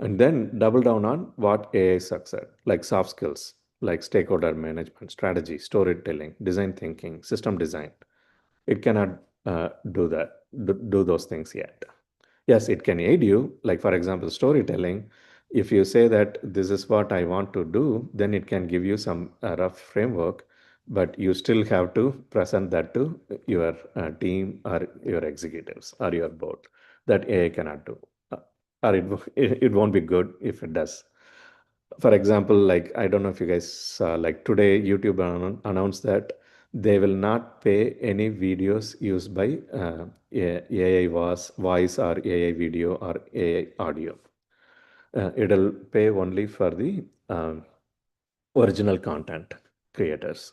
And then double down on what AI sucks at, like soft skills, like stakeholder management, strategy, storytelling, design thinking, system design. It cannot do those things yet. Yes, it can aid you, like for example, storytelling. If you say that this is what I want to do, then it can give you some rough framework, but you still have to present that to your team or your executives or your board. That AI cannot do, or it won't be good if it does. For example, like I don't know if you guys saw, like today YouTube announced that they will not pay any videos used by AI voice or AI video or AI audio. It'll pay only for the original content creators.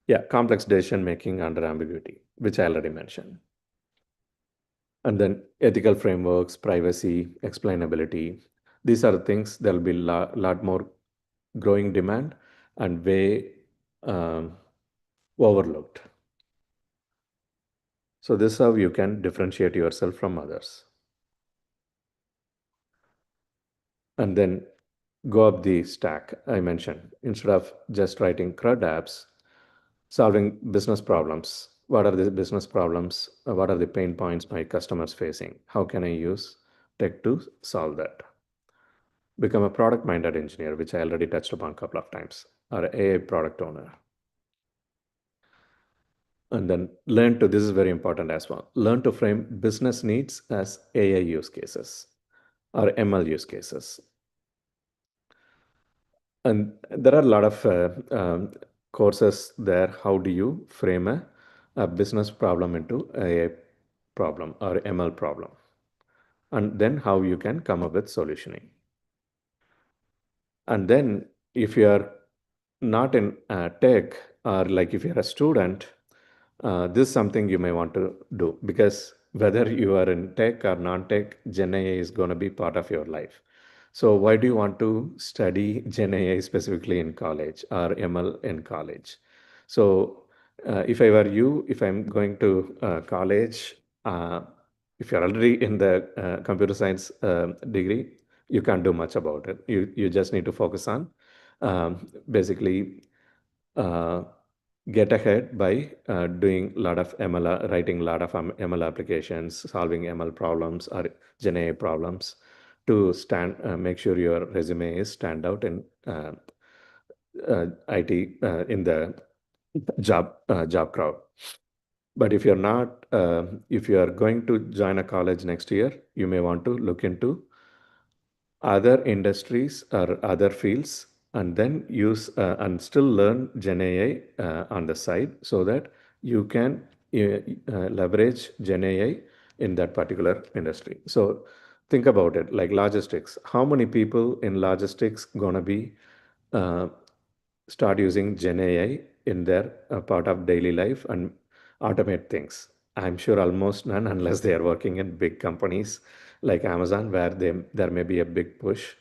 Yeah, complex decision making under ambiguity, which I already mentioned. And then ethical frameworks, privacy, explainability. These are the things there'll be lot more growing demand and way overlooked. So this is how you can differentiate yourself from others. And then go up the stack I mentioned. Instead of just writing CRUD apps, solving business problems. What are the business problems? What are the pain points my customers facing? How can I use tech to solve that? Become a product-minded engineer, which I already touched upon a couple of times, or AI product owner. And then learn to, this is very important as well, learn to frame business needs as AI use cases or ML use cases. And there are a lot of courses there. How do you frame a business problem into AI problem or ML problem? And then how you can come up with solutioning. And then if you are not in tech, or like if you're a student, this is something you may want to do, because whether you are in tech or non-tech, Gen AI is going to be part of your life. So why do you want to study Gen AI specifically in college or ML in college? So if I were you, if I'm going to college, if you're already in the computer science degree, you can't do much about it. You just need to focus on basically get ahead by doing a lot of ML, writing a lot of ML applications, solving ML problems or Gen AI problems to make sure your resume is stand out in IT in the job crowd. But if you're not, if you are going to join a college next year, you may want to look into other industries or other fields, and then use and still learn Gen AI on the side, so that you can leverage Gen AI in that particular industry. So think about it, like logistics. How many people in logistics gonna be start using Gen AI in their part of daily life and automate things? I'm sure almost none, unless they are working in big companies like Amazon, where there may be a big push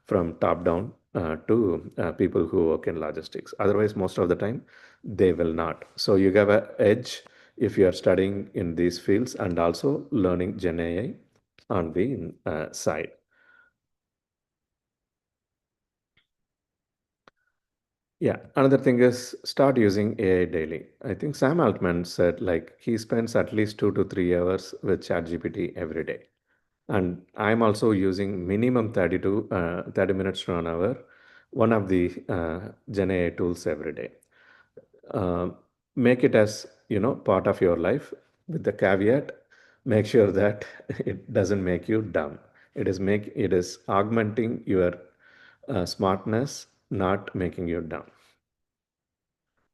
from top down to people who work in logistics. Otherwise, most of the time, they will not. So you have an edge if you are studying in these fields and also learning Gen AI on the side. Yeah, another thing is start using AI daily. I think Sam Altman said like he spends at least 2 to 3 hours with ChatGPT every day. And I'm also using minimum 30 minutes to an hour, one of the Gen AI tools every day. Make it as, part of your life. with the caveat, make sure that it doesn't make you dumb. It is augmenting your smartness, not making you dumb.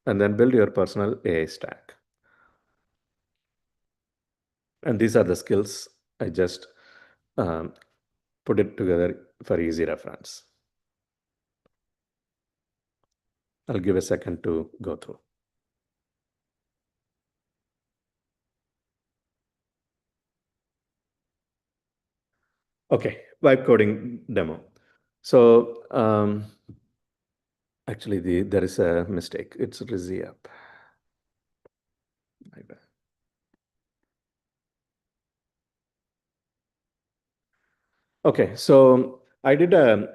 And then build your personal AI stack. And these are the skills. I just put it together for easy reference. I'll give a second to go through. Okay, vibe coding demo. So actually there is a mistake. It's Rizzy up. My bad. Okay, so I did a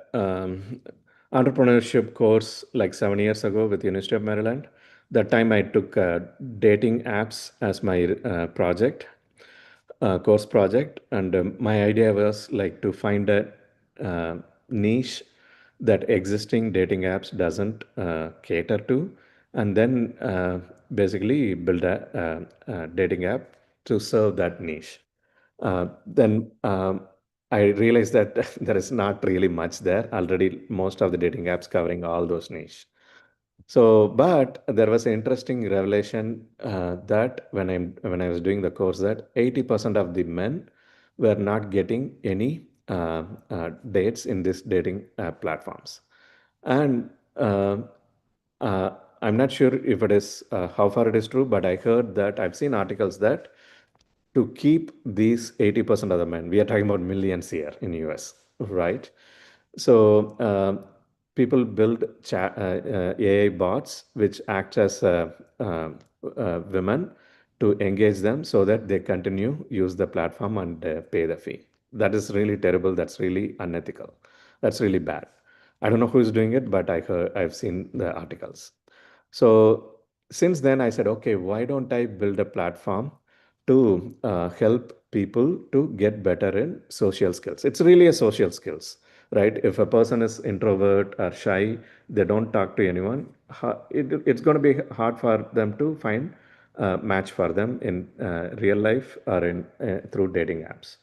entrepreneurship course like 7 years ago with University of Maryland. That time I took dating apps as my project, course project, and my idea was like to find a niche that existing dating apps doesn't cater to, and then basically build a dating app to serve that niche. Then I realized that there is not really much there. Already, most of the dating apps covering all those niche. So, but there was an interesting revelation that when I was doing the course, that 80% of the men were not getting any dates in this dating platforms, and uh, I'm not sure if it is how far it is true, but I heard that I've seen articles that to keep these 80% of the men, we are talking about millions here in US, right? So people build AI bots which act as women to engage them so that they continue use the platform and pay the fee. That is really terrible. That's really unethical. That's really bad. I don't know who is doing it, but I've seen the articles. So since then, I said, okay, why don't I build a platform to help people to get better in social skills? It's really a social skills, right? If a person is introvert or shy, they don't talk to anyone, it's going to be hard for them to find a match for them in real life or in through dating apps.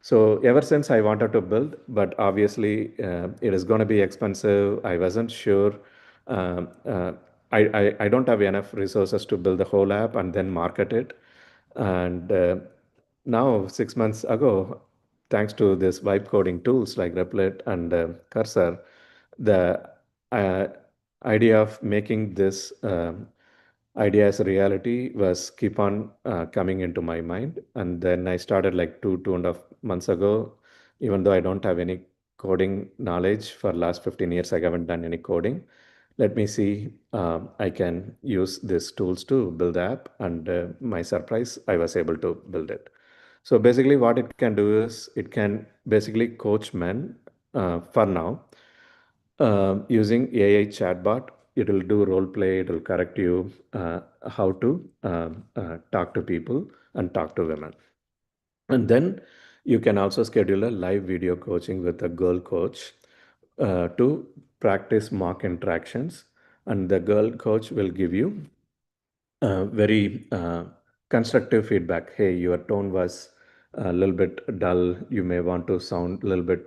So ever since I wanted to build, but obviously it is going to be expensive. I wasn't sure. Um, uh, I don't have enough resources to build the whole app and then market it. And now, 6 months ago, thanks to this vibe coding tools like Replit and Cursor, the uh, idea of making this idea as a reality was keep on coming into my mind. And then I started like 2.5 months ago. Even though I don't have any coding knowledge for last 15 years, I haven't done any coding. Let me see, I can use these tools to build the app, and my surprise, I was able to build it. So basically what it can do is it can basically coach men for now using AI chatbot. It will do role play, it will correct you how to talk to people and talk to women. And then you can also schedule a live video coaching with a girl coach to practice mock interactions. And the girl coach will give you very constructive feedback. Hey, your tone was a little bit dull. You may want to sound a little bit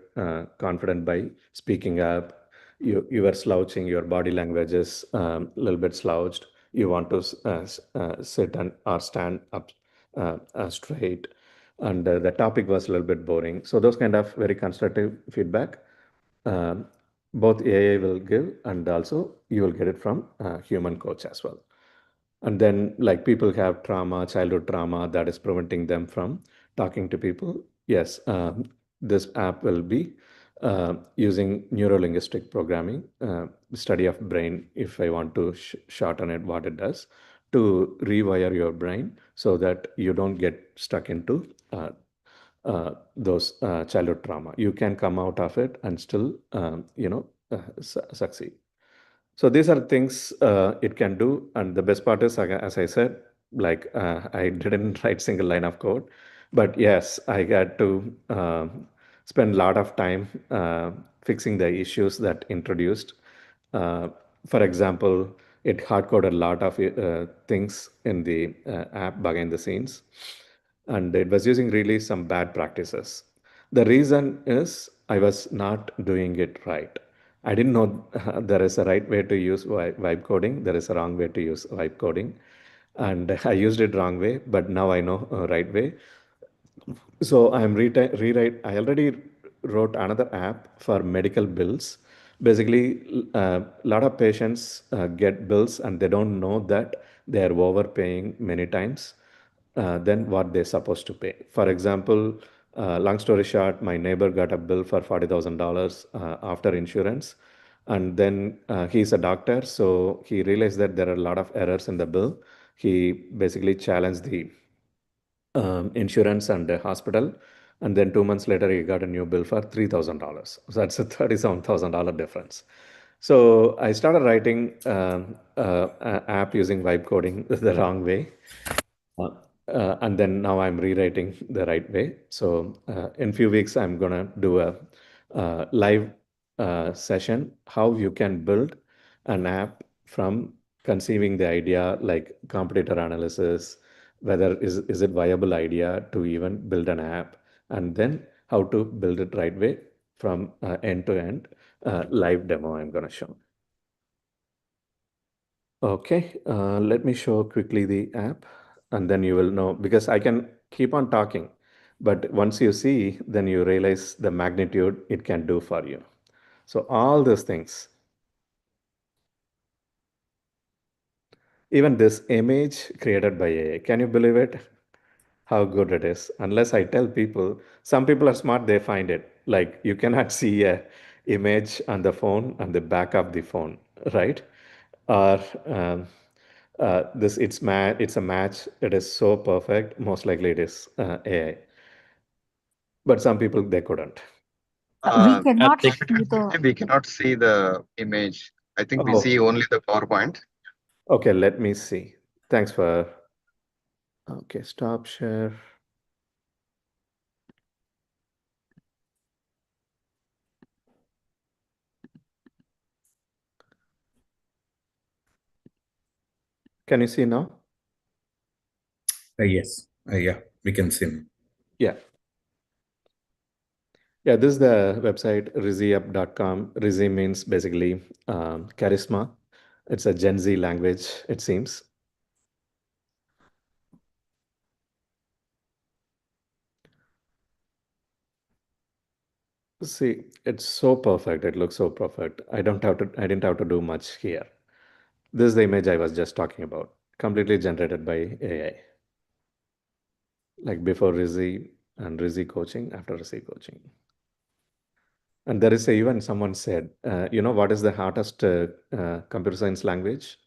confident by speaking up. You were slouching. Your body language is a little bit slouched. You want to sit and or stand up straight. And the topic was a little bit boring. So those kind of very constructive feedback, um, both AI will give, and also you will get it from human coach as well. And then, like, people have trauma, childhood trauma that is preventing them from talking to people. Yes, this app will be using neurolinguistic programming, study of brain, if I want to shorten it, what it does, to rewire your brain so that you don't get stuck into those childhood trauma. You can come out of it and still, succeed. So these are things it can do, and the best part is, as I said, like I didn't write single line of code, but yes, I had to spend a lot of time fixing the issues that introduced. For example, it hard-coded a lot of things in the app behind the scenes, and it was using really some bad practices. The reason is I was not doing it right. I didn't know there is a right way to use vibe coding. There is a wrong way to use vibe coding, and I used it wrong way. But now I know right way. So I'm rewrite. I already wrote another app for medical bills. Basically, a lot of patients get bills and they don't know that they are overpaying many times than what they're supposed to pay. For example, long story short, my neighbor got a bill for $40,000 after insurance, and then he's a doctor, so he realized that there are a lot of errors in the bill. He basically challenged the insurance and the hospital. And then 2 months later, he got a new bill for $3,000. So that's a $37,000 difference. So I started writing an app using vibe coding the wrong way. And then now I'm rewriting the right way. So in few weeks, I'm gonna do a live session, how you can build an app from conceiving the idea, like competitor analysis, whether is it viable idea to even build an app, and then how to build it right way from end to end. Live demo I'm gonna show. Okay, let me show quickly the app, and then you will know, because I can keep on talking, but once you see, then you realize the magnitude it can do for you. So all these things, even this image created by AI, can you believe it? How good it is. Unless I tell people, some people are smart, they find it. Like you cannot see a image on the phone on the back of the phone, right? Or it's a match. It is so perfect. Most likely it is AI. But some people they couldn't. We cannot Karthik, see the. we cannot see the image. I think we Oh, see only the PowerPoint. okay. Let me see. Thanks for. Okay, stop share. Can you see now? Yes. Yeah, we can see now. Yeah. Yeah, this is the website rizzyup.com. Rizzy means basically charisma. It's a Gen Z language, it seems. See, it's so perfect. It looks so perfect. I didn't have to do much here. This is the image I was just talking about, completely generated by AI. Like before Rizzy and Rizzy coaching, after Rizzy coaching. And there is even someone said, what is the hardest computer science language?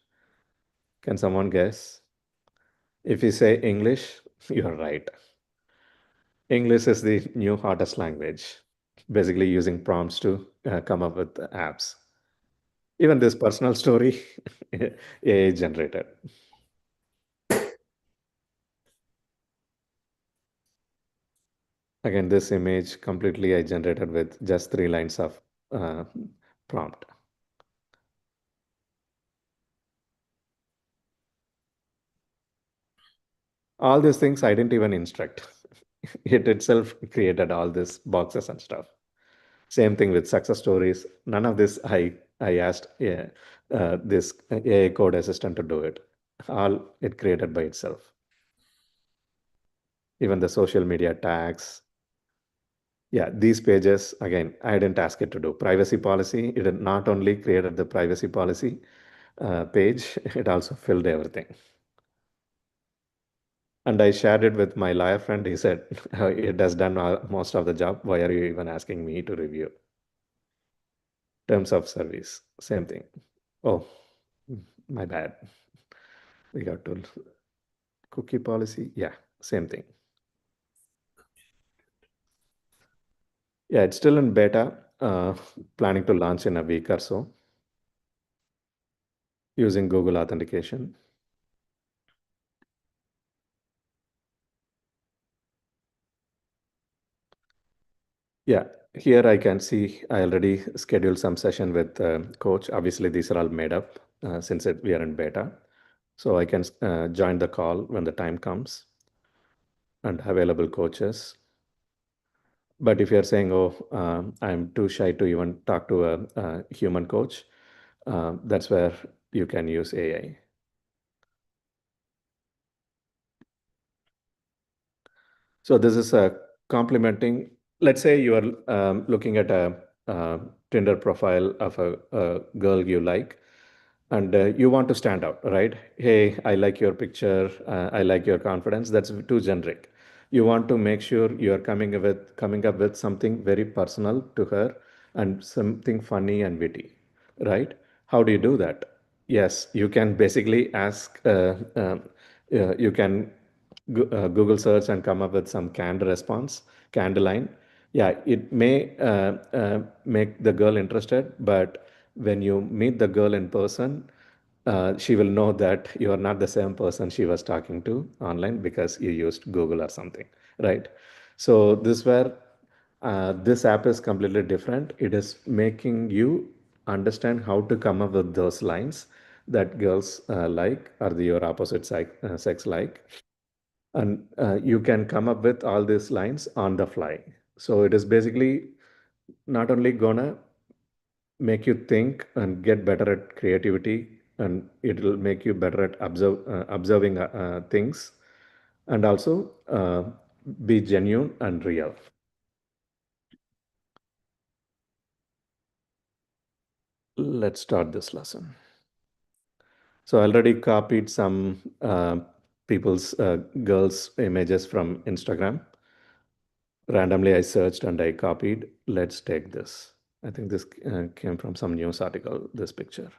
Can someone guess? If you say English, you're right. English is the new hardest language, basically using prompts to come up with apps. Even this personal story, AI generated. Again, this image completely I generated with just 3 lines of prompt. All these things I didn't even instruct. It itself created all these boxes and stuff. Same thing with success stories. None of this I asked this AI code assistant to do it. All it created by itself. Even the social media tags. Yeah, these pages, again, I didn't ask it to do. Privacy policy, it had not only created the privacy policy page, it also filled everything. And I shared it with my lawyer friend. He said, it has done most of the job. Why are you even asking me to review? Terms of service, same thing. Oh, my bad. We got to cookie policy. Yeah, same thing. Yeah, it's still in beta, planning to launch in a week or so using Google authentication. Yeah, here I can see I already scheduled some session with coach. Obviously, these are all made up. since we are in beta. So I can join the call when the time comes and available coaches. But if you're saying, oh, I'm too shy to even talk to a human coach, that's where you can use AI. So this is complementing. Let's say you are looking at a Tinder profile of a girl you like, and you want to stand out, right? Hey, I like your picture. I like your confidence. That's too generic. You want to make sure you are coming up with something very personal to her and something funny and witty, right? How do you do that? Yes, you can basically ask. You can Google search and come up with some canned response, canned line. Yeah, it may make the girl interested, but when you meet the girl in person, she will know that you are not the same person she was talking to online because you used Google or something, right? So this app is completely different. It is making you understand how to come up with those lines that girls like or your opposite sex like, and you can come up with all these lines on the fly. So it is basically not only gonna make you think and get better at creativity, and it will make you better at observing things, and also be genuine and real. Let's start this lesson. So I already copied some people's girls images from Instagram. Randomly I searched and I copied. Let's take this. I think this came from some news article, this picture.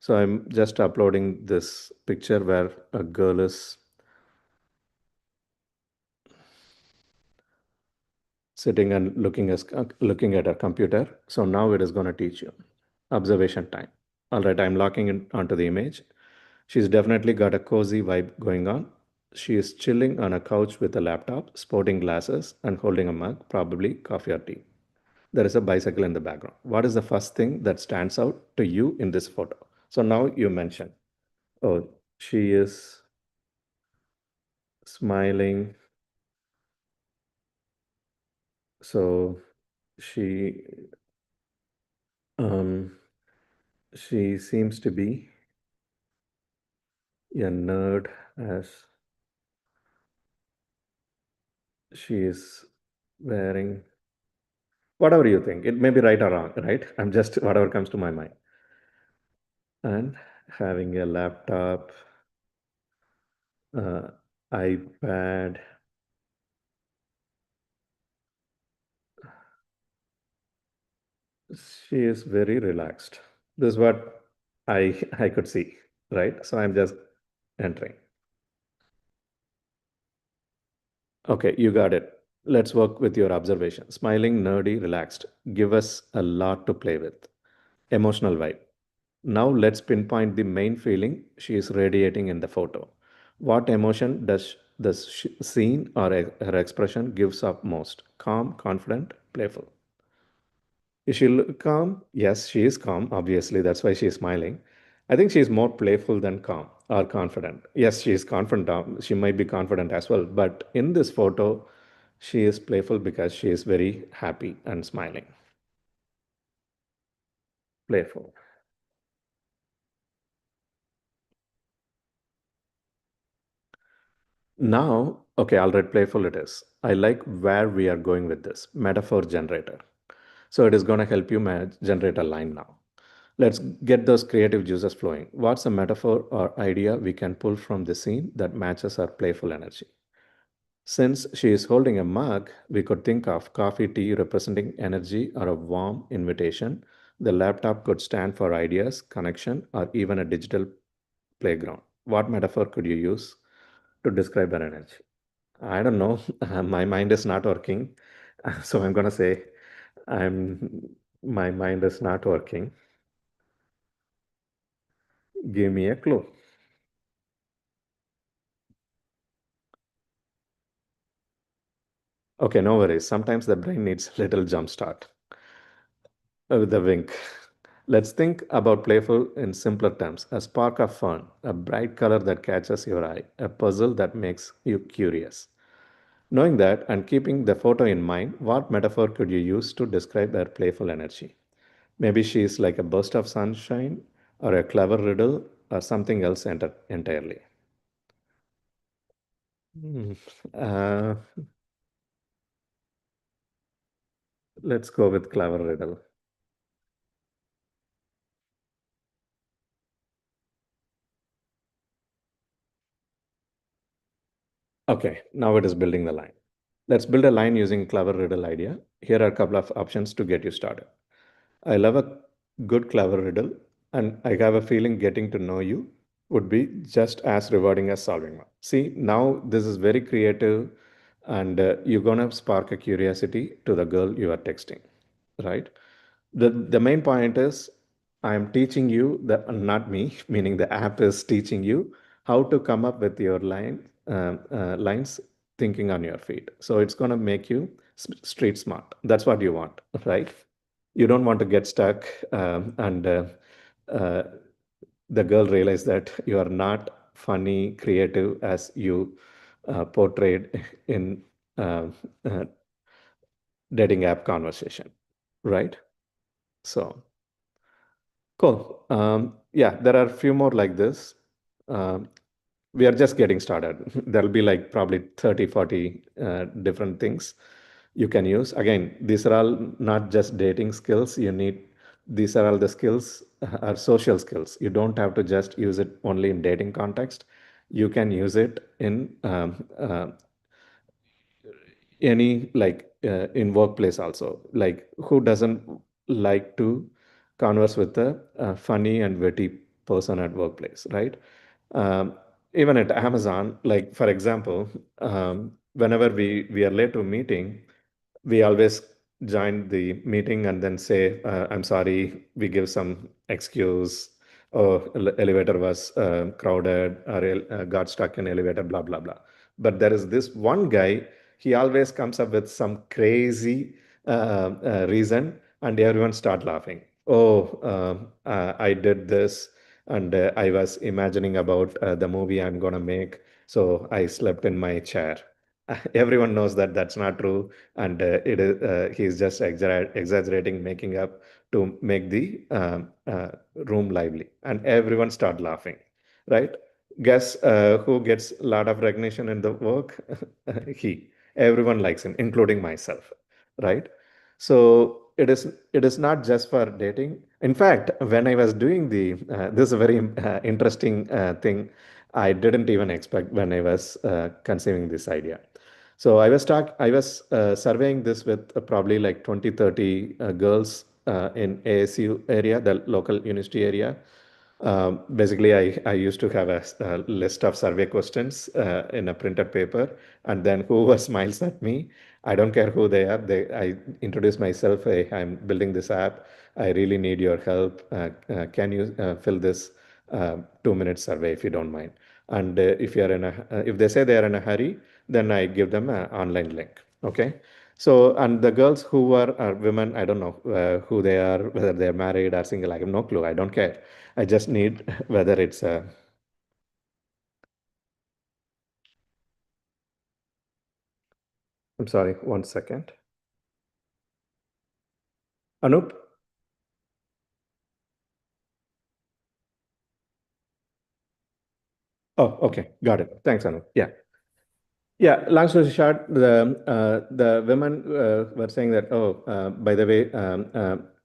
So I'm just uploading this picture where a girl is sitting and looking at a computer. So now it is going to teach you. Observation time. All right, I'm locking in onto the image. She's definitely got a cozy vibe going on. She is chilling on a couch with a laptop, sporting glasses, and holding a mug, probably coffee or tea. There is a bicycle in the background. What is the first thing that stands out to you in this photo? So now you mentioned, oh, she is smiling. So she um, she seems to be a nerd, as she is wearing whatever you think. It may be right or wrong, right? I'm just whatever comes to my mind. And having a laptop, uh, iPad. She is very relaxed. This is what I could see, right? So I'm just entering. Okay, you got it. Let's work with your observation. Smiling, nerdy, relaxed. Give us a lot to play with. Emotional vibe. Now let's pinpoint the main feeling she is radiating in the photo. What emotion does the scene or her expression gives up most? Calm, confident, playful. Is she calm? Yes, she is calm. Obviously, that's why she is smiling. I think she is more playful than calm or confident. Yes, she is confident. She might be confident as well. But in this photo, she is playful because she is very happy and smiling. Playful. Now, okay, all right, playful it is. I like where we are going with this metaphor generator. So it is going to help you generate a line now. Let's get those creative juices flowing. What's a metaphor or idea we can pull from the scene that matches our playful energy? Since she is holding a mug, we could think of coffee, tea representing energy or a warm invitation. The laptop could stand for ideas, connection, or even a digital playground. What metaphor could you use to describe her energy? I don't know. My mind is not working. So I'm going to say my mind is not working. Give me a clue. Okay, no worries. Sometimes the brain needs a little jump start with a wink. Let's think about playful in simpler terms: a spark of fun, a bright color that catches your eye, a puzzle that makes you curious. Knowing that and keeping the photo in mind, what metaphor could you use to describe her playful energy? Maybe she's like a burst of sunshine, or a clever riddle, or something else entirely. Hmm. Uh, let's go with clever riddle. Okay, now it is building the line. Let's build a line using clever riddle idea. Here are a couple of options to get you started. I love a good clever riddle, and I have a feeling getting to know you would be just as rewarding as solving one. See, now this is very creative, and you're gonna spark a curiosity to the girl you are texting, right? The main point is I am teaching you the not me, meaning the app is teaching you how to come up with your lines thinking on your feet. So it's gonna make you street smart. That's what you want, right? You don't want to get stuck and uh, the girl realize that you are not funny, creative as you portrayed in uh, uh, dating app conversation, right? So cool. Yeah, there are a few more like this. Um, we are just getting started. There'll be like probably 30, 40 different things you can use. Again, these are all not just dating skills. These are all the skills, are social skills. You don't have to just use it only in dating context. You can use it in any in workplace also. Like who doesn't like to converse with a funny and witty person at workplace, right? um, Even at Amazon, like for example, whenever we are late to a meeting, we always join the meeting and then say, I'm sorry, we give some excuse, or elevator was crowded, or got stuck in elevator, blah, blah, blah. But there is this one guy, he always comes up with some crazy reason, and everyone start laughing. Oh, I did this, and I was imagining about the movie I'm gonna make, so I slept in my chair. Everyone knows that that's not true, and it is he's just exaggerating, making up to make the room lively, and everyone start laughing, right? Guess who gets a lot of recognition in the work? He. Everyone likes him, including myself, right? So it is not just for dating. In fact, when I was doing this is a very interesting thing I didn't even expect when I was conceiving this idea. So I was surveying this with probably like 20, 30 girls in ASU area, the local university area. Basically, I used to have a list of survey questions in a printed paper, and then whoever smiles at me, I don't care who they are. I introduce myself. Hey, I'm building this app. I really need your help. Can you fill this 2 minute survey if you don't mind? And if they say they are in a hurry, then I give them an online link. Okay. So, and the girls who are women, I don't know who they are, whether they're married or single. I have no clue. I don't care. I just need whether it's a. I'm sorry, 1 second. Anoop? Oh, okay. Got it. Thanks, Anoop. Yeah. Yeah, long story short, the women were saying that, oh, by the way,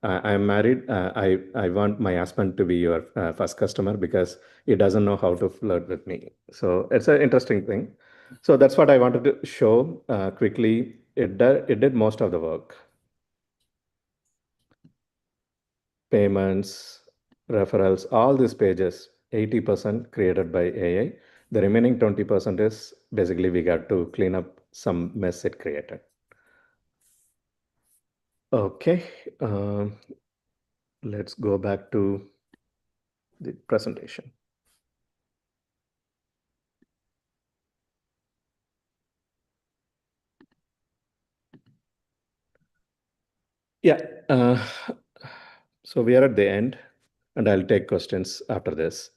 I am married. I want my husband to be your first customer because he doesn't know how to flirt with me. So it's an interesting thing. So that's what I wanted to show quickly. It did most of the work. Payments, referrals, all these pages, 80% created by AI. The remaining 20% is basically we got to clean up some mess it created. Okay, let's go back to the presentation. Yeah, So we are at the end, and I'll take questions after this.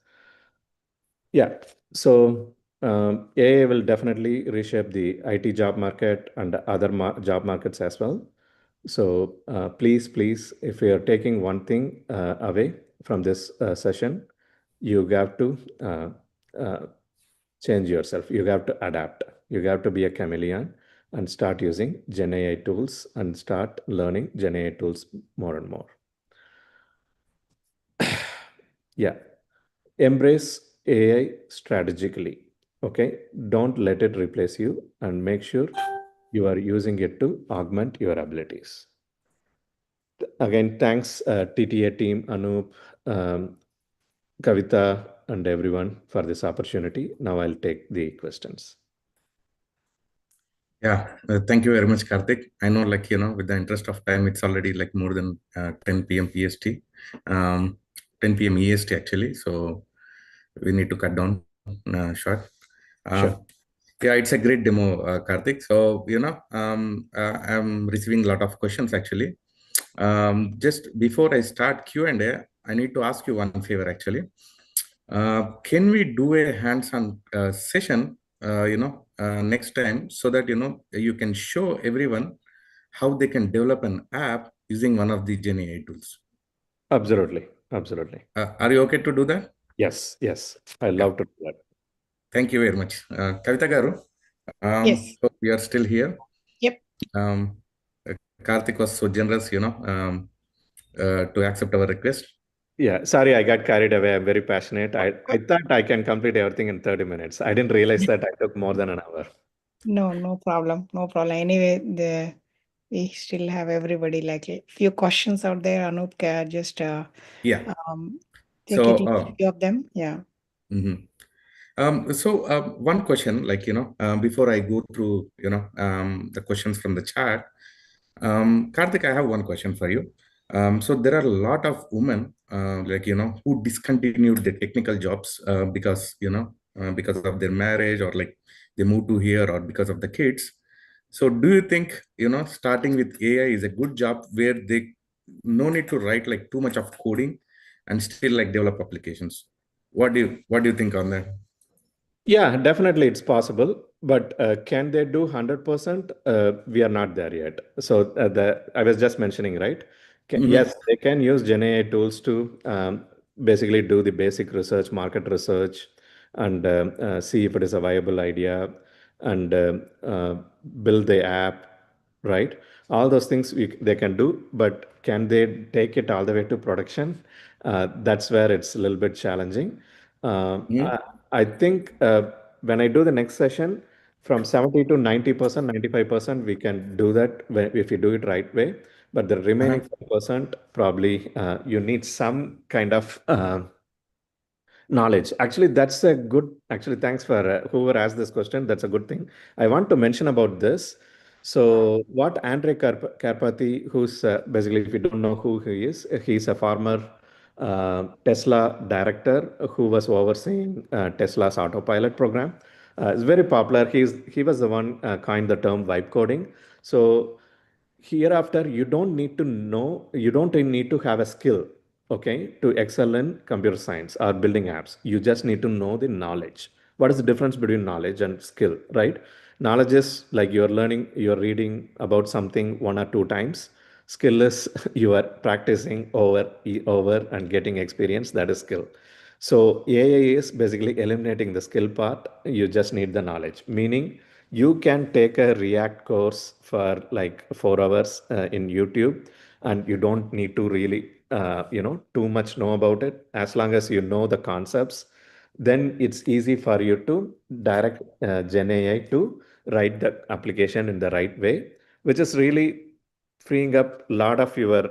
Yeah. So AI will definitely reshape the IT job market and other job markets as well. So please, if you are taking one thing away from this session, you have to change yourself. You have to adapt. You have to be a chameleon and start using Gen AI tools and start learning Gen AI tools more and more. Yeah. Embrace AI strategically. Okay. Don't let it replace you, and make sure you are using it to augment your abilities. Again, thanks TTA team, Anoop, Kavitha, and everyone for this opportunity. Now I'll take the questions. Yeah, thank you very much, Karthik. I know, like, with the interest of time, it's already like more than 10 p.m. PST, 10 p.m. EST actually. So we need to cut down short. Sure. Yeah, it's a great demo, Karthik. So, I'm receiving a lot of questions actually. Just before I start Q&A, I need to ask you one favor actually. Can we do a hands-on session, next time, so that, you can show everyone how they can develop an app using one of the Gen AI tools? Absolutely. Absolutely. Are you okay to do that? Yes. I love to do that. Thank you very much. Kavitha Garu, Yes. hope you are still here. Yep. Karthik was so generous, to accept our request. Yeah, sorry, I got carried away. I'm very passionate. I thought I can complete everything in 30 minutes. I didn't realize that I took more than an hour. No problem. No problem. Anyway, we still have everybody like a few questions out there. Anoop can just Yeah. take at least So, few of them. Yeah. mhm. One question, like, before I go through, the questions from the chat, Karthik, I have one question for you. So there are a lot of women, like, who discontinued the technical jobs because of their marriage, or like they moved to here, or because of the kids. So do you think, starting with AI is a good job where they no need to write like too much of coding and still like develop applications? What do you think on that? Yeah, definitely it's possible, but can they do 100%? We are not there yet. So I was just mentioning, right? Mm-hmm. Yes, they can use Gen AI tools to basically do the basic research, market research, and see if it is a viable idea, and build the app, right? All those things they can do, but can they take it all the way to production? That's where it's a little bit challenging. Mm-hmm. I think when I do the next session, from 70 to 90%, 95%, we can do that if you do it right way. But the remaining Uh-huh. 5%, probably you need some kind of knowledge. Actually, that's a good, actually, thanks for whoever asked this question. That's a good thing. I want to mention about this. So what Andre Karpathy, who's basically, if you don't know who he is, he's a former Tesla director who was overseeing Tesla's autopilot program. It's very popular. He was the one coined the term vibe coding. So hereafter, you don't need to have a skill, okay, to excel in computer science or building apps. You just need to know the knowledge. What is the difference between knowledge and skill, right? Knowledge is like you're reading about something one or two times. Skill is you are practicing over and getting experience. That is skill. So AI is basically eliminating the skill part. You just need the knowledge, meaning you can take a React course for like 4 hours in YouTube, and you don't need to really, too much know about it. As long as you know the concepts, then it's easy for you to direct Gen AI to write the application in the right way, which is really freeing up a lot of your,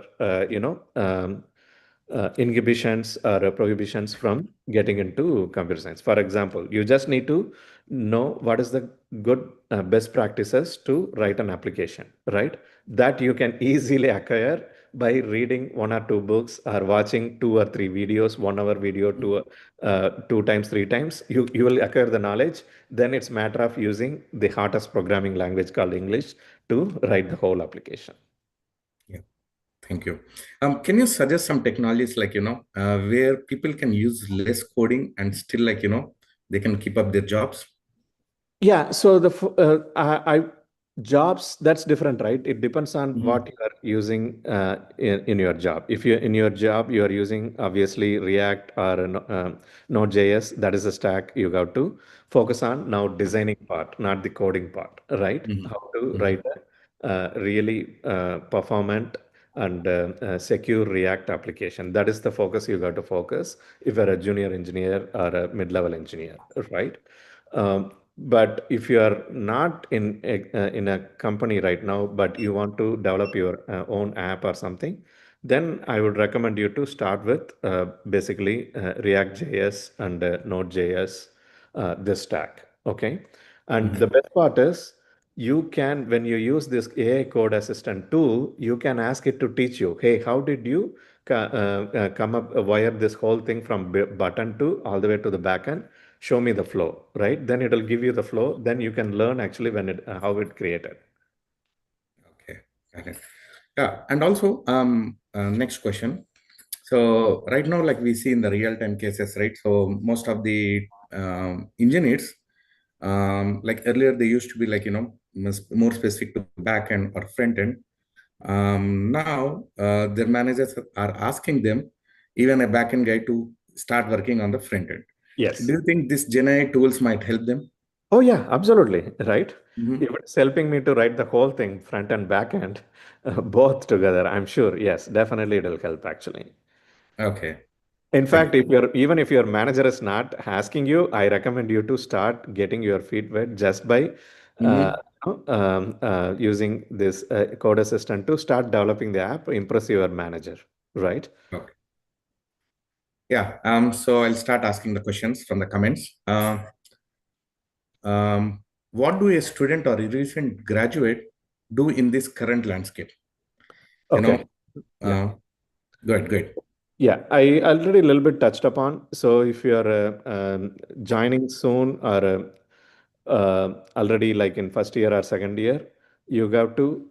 inhibitions or prohibitions from getting into computer science. For example, you just need to know what is the good best practices to write an application, right? That you can easily acquire by reading one or two books or watching 2 or 3 videos, 1 hour video, two times, 3 times. You will acquire the knowledge. Then it's matter of using the hottest programming language called English to write the whole application. Yeah. Thank you. Can you suggest some technologies like, where people can use less coding and still like, they can keep up their jobs? Yeah, so jobs, that's different, right? It depends on what you are using in your job. If you're in your job, you are using obviously React or Node.js, that is a stack you got to focus on now designing part, not the coding part, right? How to write a really performant and secure React application. That is the focus you got to focus if you're a junior engineer or a mid-level engineer, right? But if you are not in a company right now, but you want to develop your own app or something, then I would recommend you to start with basically React.js and Node.js, this stack. Okay. And the best part is you can, when you use this AI code assistant tool, you can ask it to teach you, hey, how did you come up, wire this whole thing from button to all the way to the backend? Show me the flow, right? Then it'll give you the flow. Then you can learn actually when how it created. Okay, got it. Yeah, and also next question. So right now, like we see in the real-time cases, right? So most of the engineers, like earlier, they used to be like more specific to back end or front end. Now their managers are asking them, even a back end guy, to start working on the front end. Yes. Do you think this Gen AI tools might help them? Oh yeah, absolutely. Right. If it's helping me to write the whole thing, front and back end, both together, I'm sure. Yes, definitely it'll help actually. Okay. In Thank fact, even if your manager is not asking you, I recommend you to start getting your feet wet just by you. using this code assistant to start developing the app, impress your manager, right? Okay. Yeah. So I'll start asking the questions from the comments. What do a student or a recent graduate do in this current landscape? Okay. Uh, Good, good. Yeah, I already a little bit touched upon. So if you are joining soon or already like in first year or second year, you have to,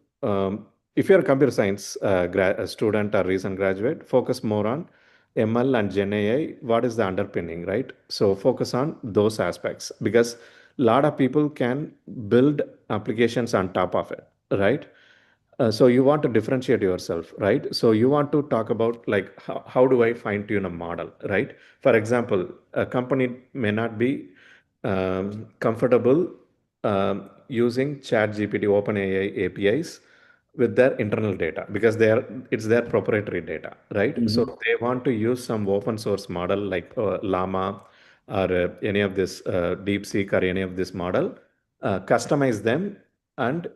if you're a computer science a student or recent graduate, focus more on ML and Gen AI. What is the underpinning, right? So focus on those aspects because a lot of people can build applications on top of it, right? So you want to differentiate yourself, right? So you want to talk about like how do I fine tune a model, right? For example, a company may not be comfortable using Chat GPT, OpenAI APIs with their internal data because it's their proprietary data, right? So they want to use some open source model like Llama or any of this DeepSeek or any of this model, customize them and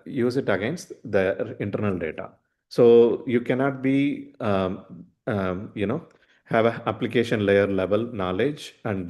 use it against the internal data. So you cannot be, have an application layer level knowledge and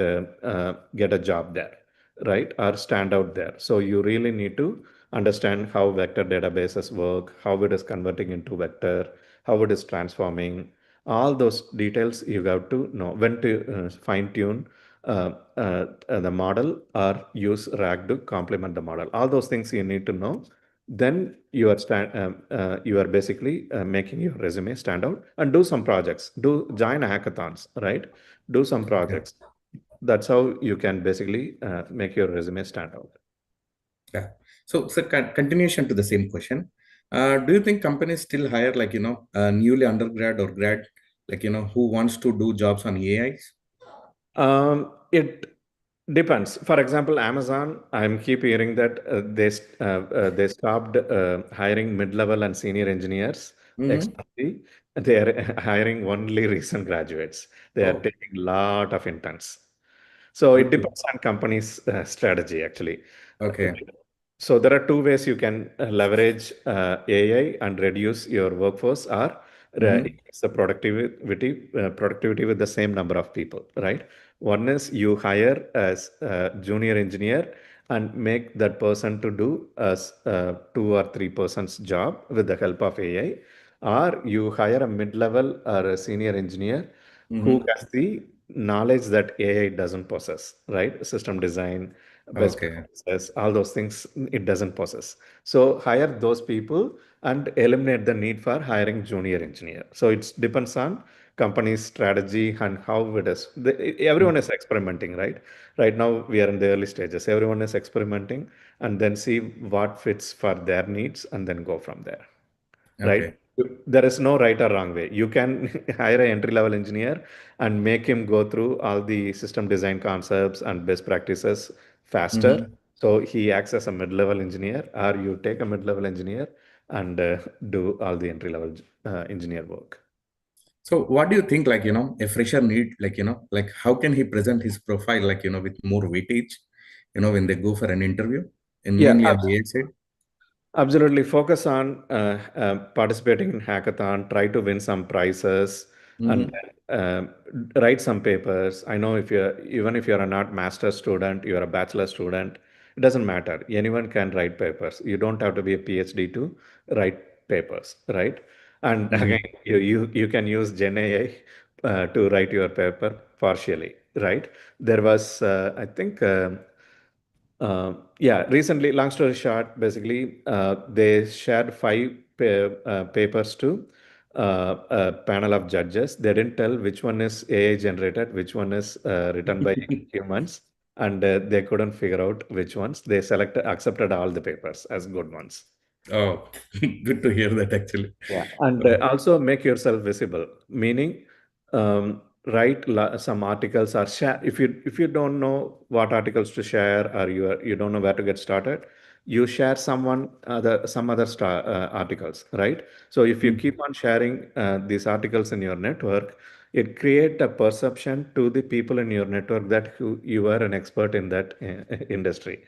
get a job there, right? Or stand out there. So you really need to understand how vector databases work, how it is converting into vector, how it is transforming. All those details you have to know when to fine tune the model or use RAG to complement the model. All those things you need to know. Then you are basically making your resume stand out and do some projects. Join hackathons, right? Do some projects. That's how you can basically make your resume stand out. Yeah. So, continuation to the same question. Do you think companies still hire like, newly undergrad or grad, like, who wants to do jobs on AIs? It depends. For example, Amazon, I'm keep hearing that they stopped hiring mid-level and senior engineers externally. They are hiring only recent graduates. They are Oh, taking a lot of interns. So it okay. depends on company's strategy actually. Okay. So there are two ways you can leverage AI and reduce your workforce or increase the productivity with the same number of people, right? One is you hire as a junior engineer and make that person to do as 2 or 3 persons job with the help of AI, or you hire a mid-level or a senior engineer who has the knowledge that AI doesn't possess, right? System design, best Okay. practices, all those things it doesn't possess. So hire those people and eliminate the need for hiring junior engineer. So it depends on company's strategy and how it is. Everyone is experimenting, right? Right now we are in the early stages. Everyone is experimenting and then see what fits for their needs and then go from there, right? Okay. There is no right or wrong way. You can hire an entry level engineer and make him go through all the system design concepts and best practices faster. Mhm. So he acts as a mid level engineer, or you take a mid level engineer and do all the entry level engineer work. So what do you think, like, a fresher need, like, like how can he present his profile, like, with more weightage, when they go for an interview and Yeah, mainly on the A side? absolutely. Focus on participating in hackathon, try to win some prizes, and Mhm. uh, write some papers. I know even if you're a not master student, you're a bachelor student, it doesn't matter. Anyone can write papers. You don't have to be a PhD to write papers, right? And again, Mhm. you can use Gen AI to write your paper partially, right? There was, I think. Yeah, recently, long story short, basically, they shared five papers to a panel of judges. They didn't tell which one is AI generated, which one is written by humans, and they couldn't figure out which ones. They accepted all the papers as good ones. Oh, good to hear that actually. Yeah, and also make yourself visible, meaning write some articles or share. If you don't know what articles to share or you don't know where to get started, you share some other articles, right? So if you keep Mhm. on sharing these articles in your network, it create a perception to the people in your network that you are an expert in that industry.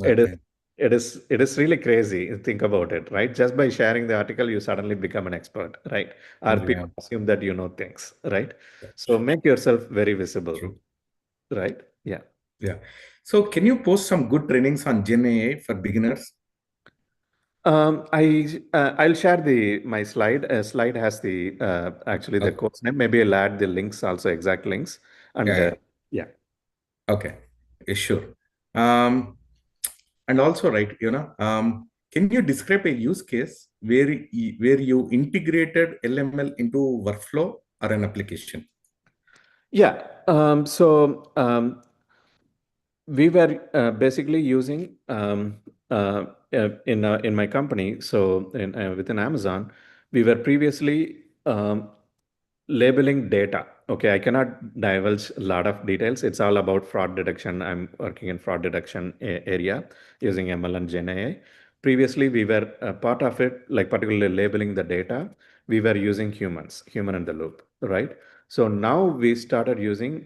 It is Okay. it is really crazy. Think about it, right? Just by sharing the article, you suddenly become an expert, right? Or Yeah, people assume that you know things, right? So make yourself very visible, true. right? Yeah. Yeah. So can you post some good trainings on Gen AI for beginners? I'll share my slide. Slide has the actually the Okay. course name. Maybe I'll add the links also, exact links, Yeah, and yeah. yeah. Okay. Yeah, sure. Um, and also, right, can you describe a use case where you integrated LML into workflow or an application? Yeah. We were basically using in my company. So within Amazon, we were previously labeling data. Okay, I cannot divulge a lot of details. It's all about fraud detection. I'm working in fraud detection area using ML and Gen AI. Previously, we were part of it, like particularly labeling the data. We were using human in the loop, right? So now we started using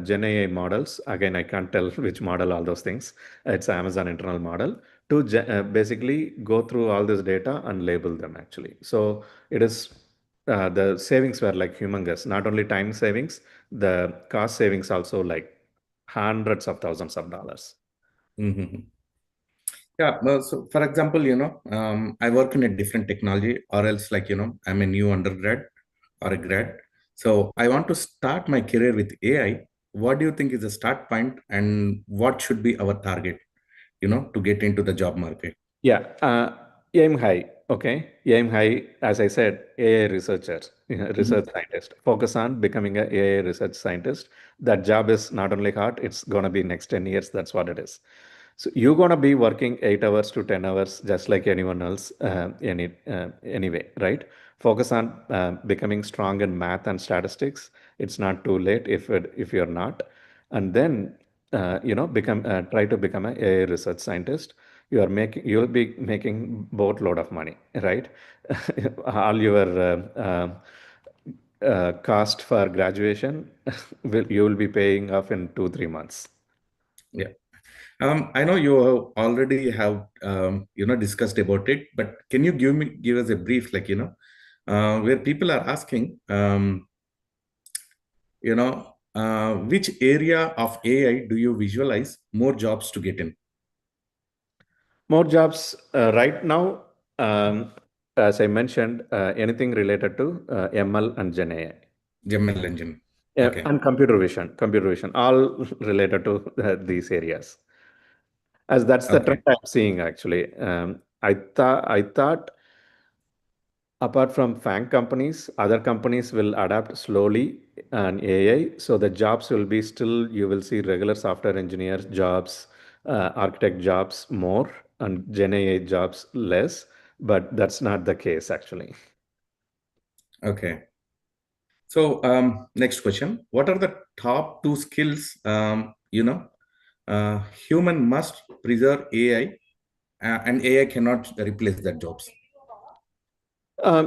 Gen AI models. Again, I can't tell which model, all those things. It's Amazon internal model to basically go through all this data and label them actually. So it is the savings were like humongous. Not only time savings, the cost savings also like hundreds of thousands of dollars. Mhm. Yeah. So, for example, I work in a different technology, or else, like, I'm a new undergrad or a grad. So, I want to start my career with AI. What do you think is the start point, and what should be our target, to get into the job market? Yeah, aim high. Okay, aim high. As I said, AI researcher, research Mhm. scientist. Focus on becoming a AI research scientist. That job is not only hard; it's gonna be next 10 years. That's what it is. So you're gonna be working 8 hours to 10 hours, just like anyone else. Anyway, right? Focus on becoming strong in math and statistics. It's not too late if you're not, and then become try to become a AI research scientist. You'll be making boatload of money, right? All your cost for graduation you will be paying off in 2-3 months. Yeah. I know you already have discussed about it, but can you give us a brief, like, where people are asking, which area of AI do you visualize more jobs to get in? More jobs right now, as I mentioned, anything related to ML and Gen AI. ML engine. Yeah, Okay. and computer vision, all related to these areas. As that's the Okay. trend I'm seeing actually. I thought Apart from FANG companies, other companies will adapt slowly an AI. So the jobs will be still, you will see regular software engineer jobs, architect jobs more, and Gen AI jobs less. But that's not the case actually. Okay. So next question. What are the top two skills, human must preserve AI and AI cannot replace that jobs?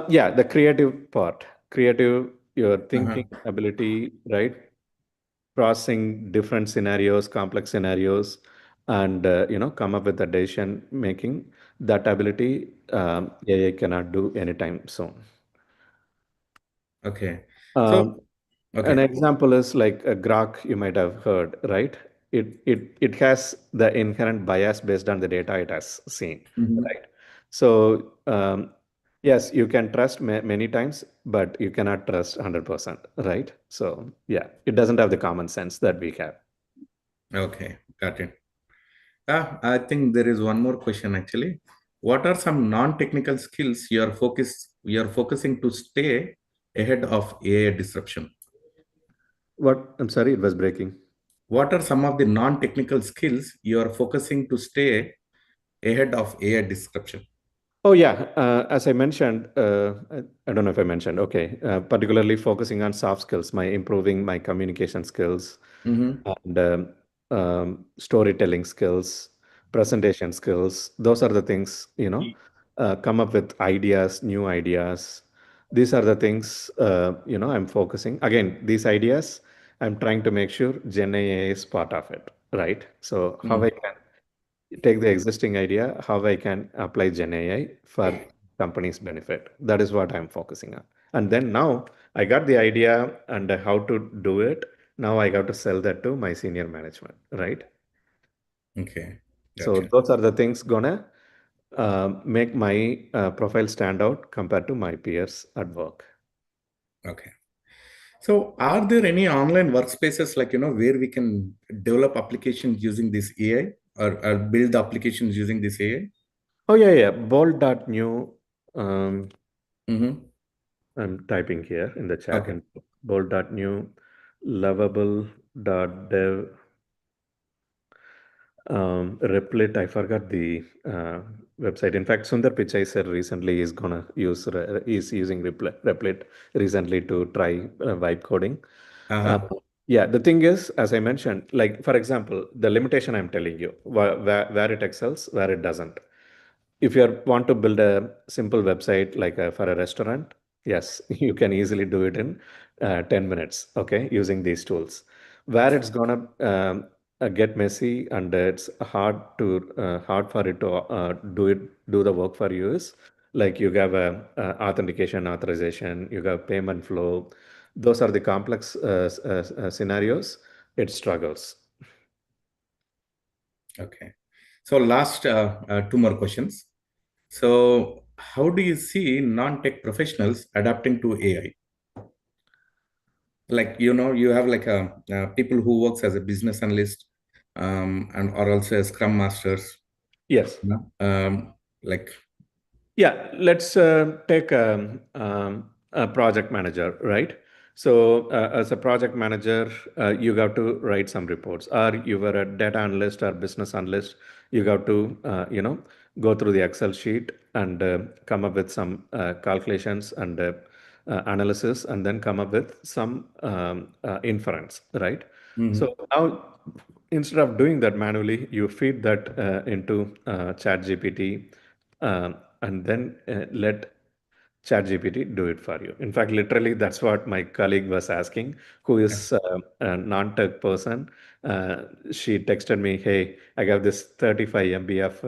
Yeah, the creative part, creative, your Uh-huh. thinking ability, right? Processing different scenarios, complex scenarios, and come up with a decision making. That ability AI cannot do anytime soon. Okay. So, Um, an okay. example is like a Grok, you might have heard, right? It has the inherent bias based on the data it has seen, Mhm. right? So yes, you can trust many times, but you cannot trust 100%, right? So yeah, it doesn't have the common sense that we have. Okay, got it. I think there is one more question actually. What are some non-technical skills you are focusing to stay ahead of AI disruption? What? I'm sorry, it was breaking. What are some of the non-technical skills you are focusing to stay ahead of AI disruption? Oh yeah, as I mentioned, I don't know if I mentioned. Okay, particularly focusing on soft skills, my improving my communication skills, Mm-hmm. and storytelling skills, presentation skills. Those are the things, come up with ideas, new ideas. These are the things, I'm focusing. Again, these ideas, I'm trying to make sure Gen AI is part of it, right? So how I can take the existing idea, how I can apply Gen AI for company's benefit. That is what I'm focusing on. And then now I got the idea and how to do it. Now I got to sell that to my senior management, right? Okay, So gotcha. those are the things gonna make my profile stand out compared to my peers at work. Okay. So, are there any online workspaces like where we can develop applications using this AI or build the applications using this AI? Oh yeah, yeah. Bold.new. Um, Mm-hmm. I'm typing here in the chat Okay. and bold.new, lovable.dev. Replit, I forgot the website. In fact, Sundar Pichai sir recently is gonna use is using Replit recently to try vibe coding. Uh, Uh-huh. yeah, the thing is, as I mentioned, like for example, the limitation I'm telling you, where it excels, where it doesn't. If you want to build a simple website like for a restaurant, yes, you can easily do it in 10 minutes, okay, using these tools. Where it's gonna get messy and it's hard for it to do the work for you is like you have a authentication, authorization, you have payment flow. Those are the complex scenarios. It struggles. Okay. So, last two more questions. So, how do you see non-tech professionals adapting to AI? Like you have like people who works as a business analyst and or also as scrum masters. Yes. Like. Yeah, let's take a project manager, right? So, as a project manager, you got to write some reports, or you were a data analyst or business analyst, you got to, go through the Excel sheet and come up with some calculations and analysis, and then come up with some inference, right? Mhm. So now, instead of doing that manually, you feed that into ChatGPT and then let ChatGPT do it for you. In fact, literally, that's what my colleague was asking, who Yeah. is a non-tech person. She texted me, "Hey, I got this 35 MB of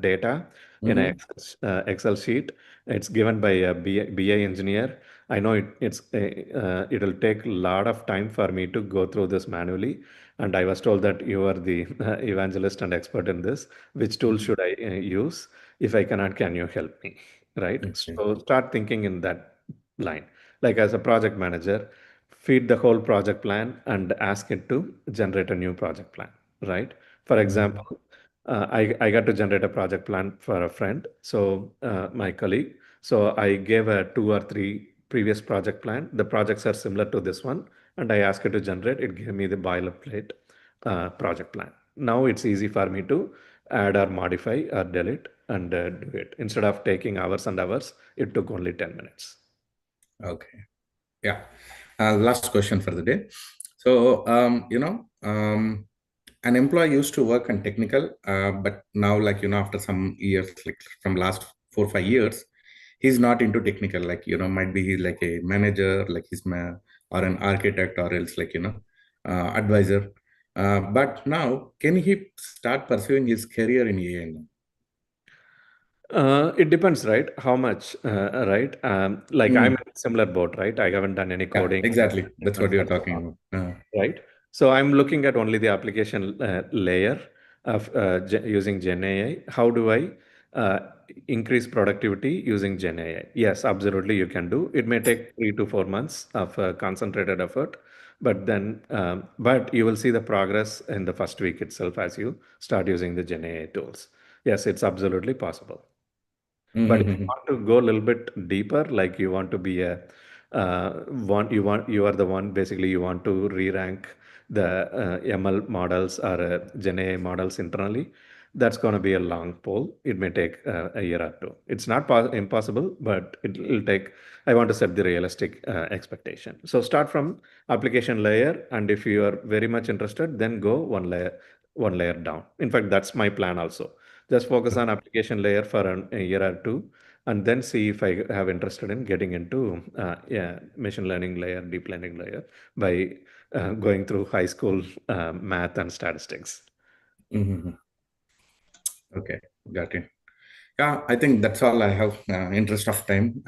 data in an Mhm. Excel sheet. It's given by a BI engineer. I know it'll take a lot of time for me to go through this manually, and I was told that you are the evangelist and expert in this. Which tool Mhm. should I use? If I cannot, can you help me?" Right? Okay. So start thinking in that line. Like as a project manager, feed the whole project plan and ask it to generate a new project plan, right? For Mhm. example, I got to generate a project plan for a friend. So my colleague, So I gave a 2 or 3 previous project plan. The projects are similar to this one, and I asked it to generate. It gave me the boilerplate project plan. Now it's easy for me to add or modify or delete and do it. Instead of taking hours and hours, it took only 10 minutes. Okay. Yeah. Last question for the day. So, an employee used to work on technical, but now, like, after some years, like from last 4 or 5 years, he's not into technical. Like, might be he's like a manager, like or an architect, or else like, advisor. But now, can he start pursuing his career in AI now? It depends, right? How much, right? Like I'm in a similar boat, right? I haven't done any Yeah, coding. exactly. That's what you're talking about. Right? So I'm looking at only the application layer of using Gen AI. How do I increase productivity using Gen AI? Yes, absolutely, you can do. It may take 3 to 4 months of concentrated effort, but you will see the progress in the first week itself as you start using the Gen AI tools. Yes, it's absolutely possible. But if you want to go a little bit deeper, like you want to be a you are the one basically you want to re-rank the ML models or Gen AI models internally, that's going to be a long poll. It may take a year or two. It's not impossible, but it'll take. I want to set the realistic expectation. So start from application layer, and if you are very much interested, then go one layer down. In fact, that's my plan also. Just focus on application layer for a year or two, and then see if I have interested in getting into machine learning layer, deep learning layer by going through high school math and statistics. Okay, got it. Yeah, I think that's all I have. Interest of time,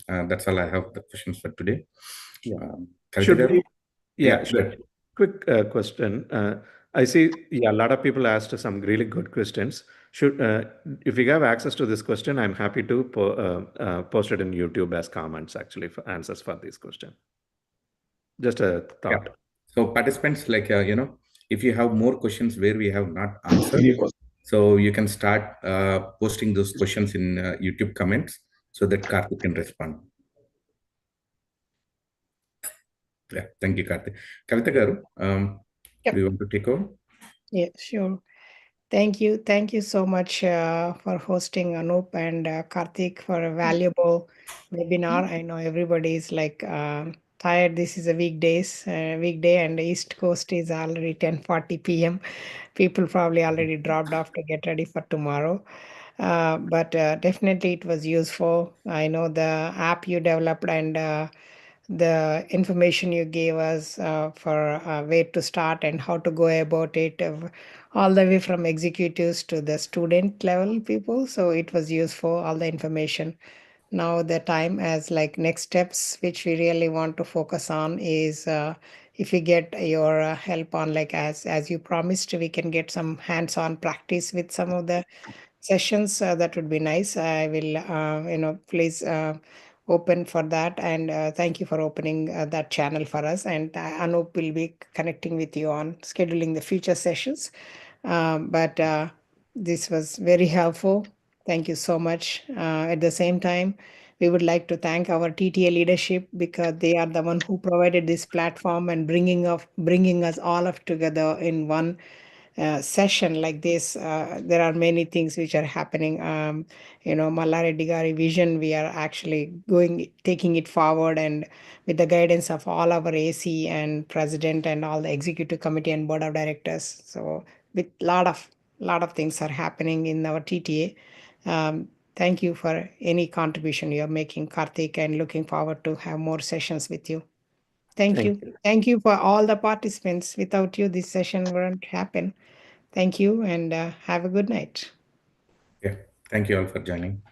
that's all I have the questions for today. Should we? Yeah, Quick question. I see, a lot of people asked some really good questions. If you have access to this question, I'm happy to post it in YouTube as comments, actually, for answers for this question. Just a thought. Yeah. So participants, like, if you have more questions where we have not answered, so you can start posting those questions in YouTube comments so that Karthik can respond. Yeah, thank you, Karthik. Kavitha Garu, do you want to take over? Yeah, sure. Thank you. Thank you so much for hosting Anoop and Karthik for a valuable webinar. I know everybody is like tired. This is a weekday, and the East Coast is already 10:40 p.m. People probably already dropped off to get ready for tomorrow. But definitely it was useful. I know the app you developed and the information you gave us for where to start and how to go about it, all the way from executives to the student level people. So it was useful, all the information. Now the time as like next steps, which we really want to focus on is if we get your help on like as you promised, we can get some hands-on practice with some of the sessions. That would be nice. I will, please open for that. And thank you for opening that channel for us. And Anoop will be connecting with you on scheduling the future sessions. But this was very helpful. Thank you so much. At the same time, we would like to thank our TTA leadership because they are the one who provided this platform and bringing us all of together in one session like this. There are many things which are happening. Malla Reddy Garu vision, we are actually taking it forward, and with the guidance of all our AC and president and all the executive committee and board of directors. So with lot of things are happening in our TTA. Thank you for any contribution you are making, Karthik, and looking forward to have more sessions with you. Thank you. Thank you for all the participants. Without you, this session wouldn't happen. Thank you, and have a good night. Yeah, thank you all for joining.